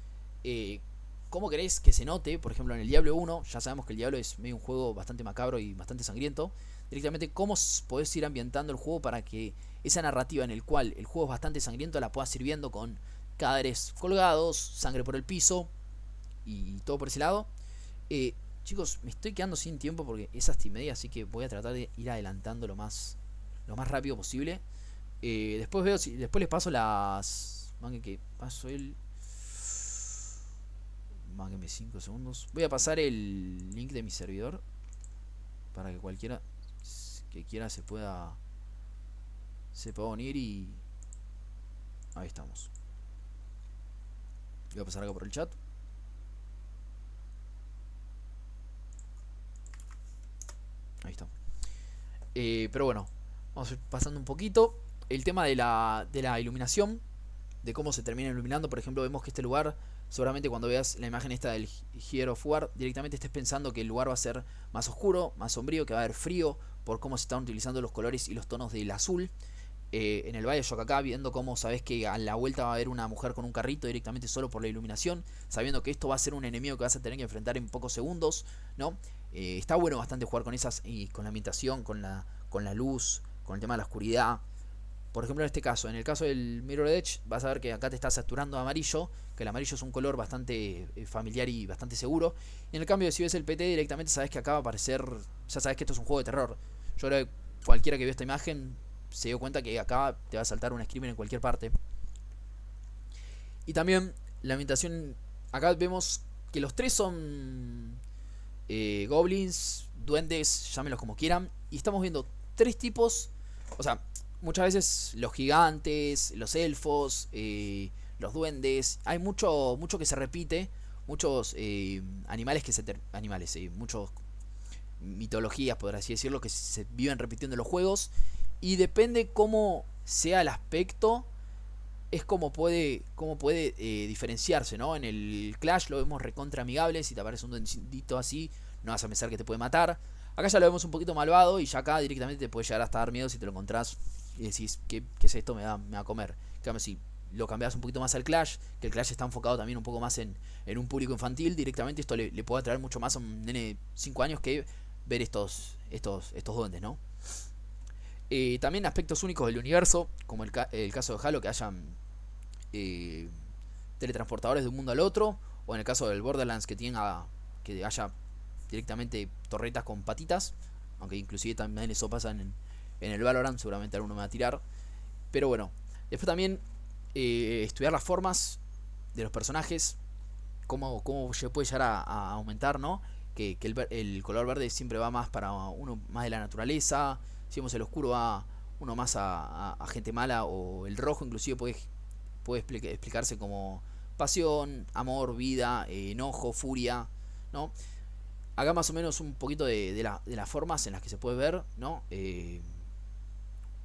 ¿Cómo querés que se note? Por ejemplo, en el Diablo 1, ya sabemos que el Diablo es medio un juego bastante macabro y bastante sangriento. Directamente, ¿cómo podés ir ambientando el juego para que esa narrativa en el cual el juego es bastante sangriento la puedas ir viendo con cadáveres colgados, sangre por el piso y todo por ese lado? Chicos, me estoy quedando sin tiempo porque es hasta y media, así que voy a tratar de ir adelantando lo más rápido posible. Después veo si después les paso las... que paso el... Máquenme 5 segundos. Voy a pasar el link de mi servidor para que cualquiera que quiera se pueda unir y... Ahí estamos. Voy a pasar acá por el chat. Ahí está. Pero bueno, vamos a ir pasando un poquito. El tema de la iluminación, de cómo se termina iluminando. Por ejemplo, vemos que este lugar, seguramente cuando veas la imagen esta del Gear of War, directamente estés pensando que el lugar va a ser más oscuro, más sombrío, que va a haber frío, por cómo se están utilizando los colores y los tonos del azul. En el Bioshock acá, viendo cómo sabes que a la vuelta va a haber una mujer con un carrito directamente solo por la iluminación, sabiendo que esto va a ser un enemigo que vas a tener que enfrentar en pocos segundos, ¿no? Está bueno bastante jugar con esas, y con la ambientación, con la luz, con el tema de la oscuridad. Por ejemplo, en este caso, en el caso del Mirror Edge, vas a ver que acá te está saturando amarillo, que el amarillo es un color bastante familiar y bastante seguro. Y en el cambio, si ves el PT, directamente sabes que acá va a aparecer, ya sabes que esto es un juego de terror. Yo creo que cualquiera que vea esta imagen se dio cuenta que acá te va a saltar un screamer en cualquier parte. Y también la ambientación, acá vemos que los tres son goblins, duendes, llámenlos como quieran. Y estamos viendo tres tipos, o sea, muchas veces los gigantes, los elfos, los duendes. Hay mucho que se repite, muchos animales que se... animales, muchos mitologías, por así decirlo, que se viven repitiendo en los juegos. Y depende cómo sea el aspecto, es como puede diferenciarse, ¿no? En el Clash lo vemos recontra amigable. Si te aparece un duendito así, no vas a pensar que te puede matar. Acá ya lo vemos un poquito malvado y ya acá directamente te puede llegar hasta dar miedo si te lo encontrás y decís, ¿qué es esto? Me va a comer. En cambio, si lo cambias un poquito más al Clash, que el Clash está enfocado también un poco más en un público infantil, directamente esto le puede atraer mucho más a un nene de 5 años que ver estos duendes, ¿no? También aspectos únicos del universo, como el caso de Halo, que hayan teletransportadores de un mundo al otro, o en el caso del Borderlands que haya directamente torretas con patitas, aunque inclusive también eso pasa en el Valorant, seguramente alguno me va a tirar. Pero bueno, después también estudiar las formas de los personajes, cómo se puede llegar a aumentar, ¿no? Que el color verde siempre va más para uno más de la naturaleza. Si vemos el oscuro va uno más a gente mala, o el rojo inclusive puede explicarse como pasión, amor, vida, enojo, furia, ¿no? Acá más o menos un poquito de las formas en las que se puede ver, ¿no?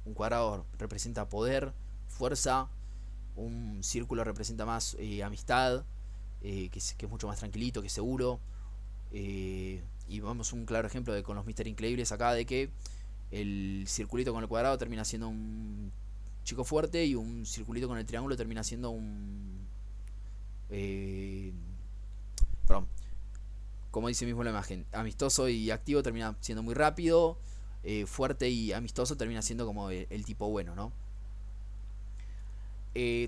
Un cuadrado representa poder, fuerza. Un círculo representa más amistad, que es mucho más tranquilito, que es seguro. Y vamos un claro ejemplo con los Mr. Increíbles acá, de que el circulito con el cuadrado termina siendo un chico fuerte, y un circulito con el triángulo termina siendo un... perdón, como dice mismo la imagen, amistoso y activo termina siendo muy rápido, fuerte y amistoso termina siendo como el tipo bueno, ¿no?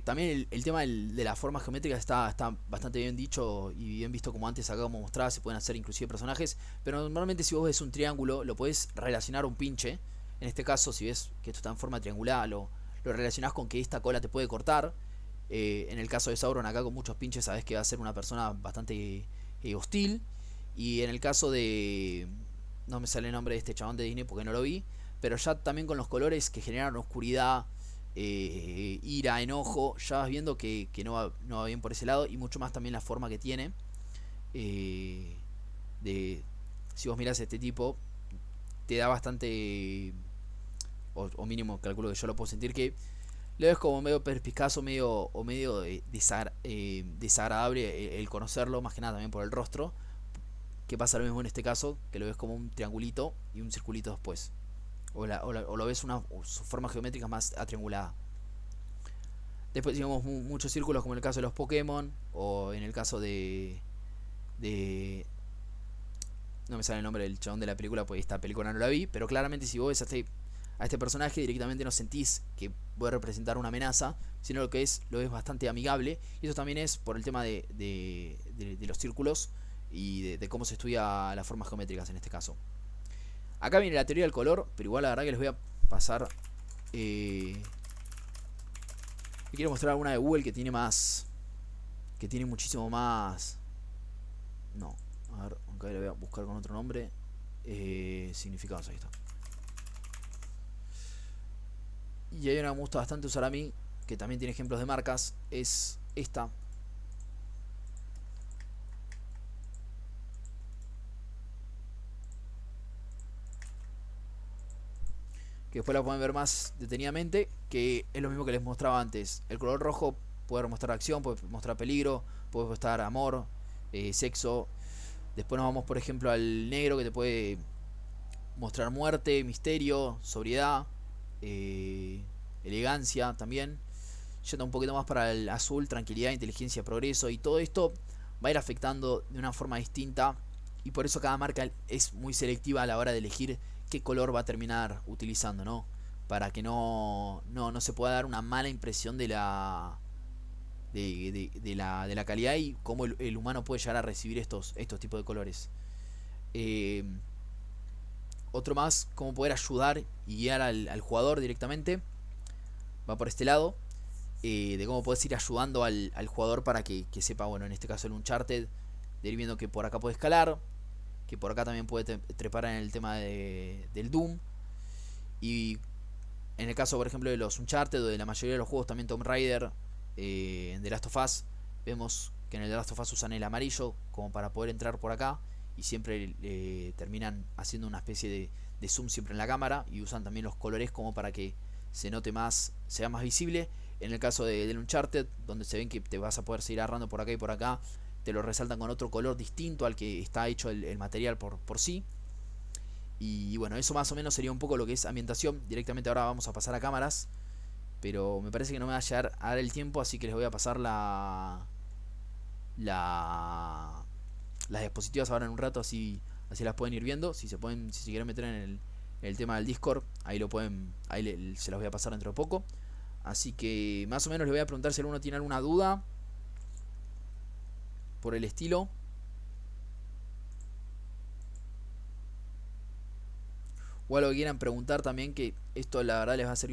También el tema de la forma geométrica está bastante bien dicho y bien visto, como antes acá como mostraba. Se pueden hacer inclusive personajes, pero normalmente si vos ves un triángulo lo podés relacionar a un pinche. En este caso, si ves que esto está en forma triangular, lo relacionás con que esta cola te puede cortar. En el caso de Sauron acá con muchos pinches sabés que va a ser una persona bastante hostil. Y en el caso de... no me sale el nombre de este chabón de Disney porque no lo vi, pero ya también con los colores que generan oscuridad, ira, enojo, ya vas viendo que no va bien por ese lado. Y mucho más también la forma que tiene, si vos mirás este tipo, te da bastante, o mínimo calculo que yo lo puedo sentir, que lo ves como medio perspicaz, o medio desagradable el conocerlo, más que nada también por el rostro. Que pasa lo mismo en este caso, que lo ves como un triangulito y un circulito después, o lo ves su forma geométrica más atriangulada. Después tenemos muchos círculos, como en el caso de los Pokémon, o en el caso de no me sale el nombre del chabón de la película, pues esta película no la vi, pero claramente si vos ves a este personaje, directamente no sentís que puede representar una amenaza, sino lo es bastante amigable. Y eso también es por el tema de los círculos y de cómo se estudia las formas geométricas en este caso. Acá viene la teoría del color, pero igual la verdad que les voy a pasar. Quiero mostrar alguna de Google que tiene más. Que tiene muchísimo más. No, a ver, acá le voy a buscar con otro nombre. Significados, ahí está. Y hay una que me gusta bastante usar a mí, que también tiene ejemplos de marcas. Es esta. Que después la pueden ver más detenidamente, que es lo mismo que les mostraba antes. El color rojo puede mostrar acción, puede mostrar peligro, puede mostrar amor, sexo. Después nos vamos por ejemplo al negro, que te puede mostrar muerte, misterio, sobriedad, elegancia también. Yendo un poquito más para el azul, tranquilidad, inteligencia, progreso. Y todo esto va a ir afectando de una forma distinta, y por eso cada marca es muy selectiva a la hora de elegir qué color va a terminar utilizando, ¿no? Para que no se pueda dar una mala impresión de la calidad, y cómo el humano puede llegar a recibir estos tipos de colores. otro más, cómo poder ayudar y guiar al jugador directamente. Va por este lado. De cómo puedes ir ayudando al jugador para que sepa, bueno, en este caso el Uncharted, de ir viendo que por acá puede escalar, que por acá también puede trepar en el tema del Doom. Y en el caso, por ejemplo, de los Uncharted o de la mayoría de los juegos, también Tomb Raider, en The Last of Us, vemos que en el The Last of Us usan el amarillo como para poder entrar por acá y siempre terminan haciendo una especie de zoom siempre en la cámara y usan también los colores como para que se note más, sea más visible. En el caso del Uncharted, donde se ven que te vas a poder seguir agarrando por acá y por acá, te lo resaltan con otro color distinto al que está hecho el material por sí. Y bueno, eso más o menos sería un poco lo que es ambientación. Directamente ahora vamos a pasar a cámaras, pero me parece que no me va a llegar a dar el tiempo, así que les voy a pasar la las diapositivas ahora en un rato, así las pueden ir viendo. Si se quieren meter en el tema del Discord, ahí lo pueden, se los voy a pasar dentro de poco. Así que más o menos les voy a preguntar si alguno tiene alguna duda por el estilo, o algo que quieran preguntar también, que esto la verdad les va a servir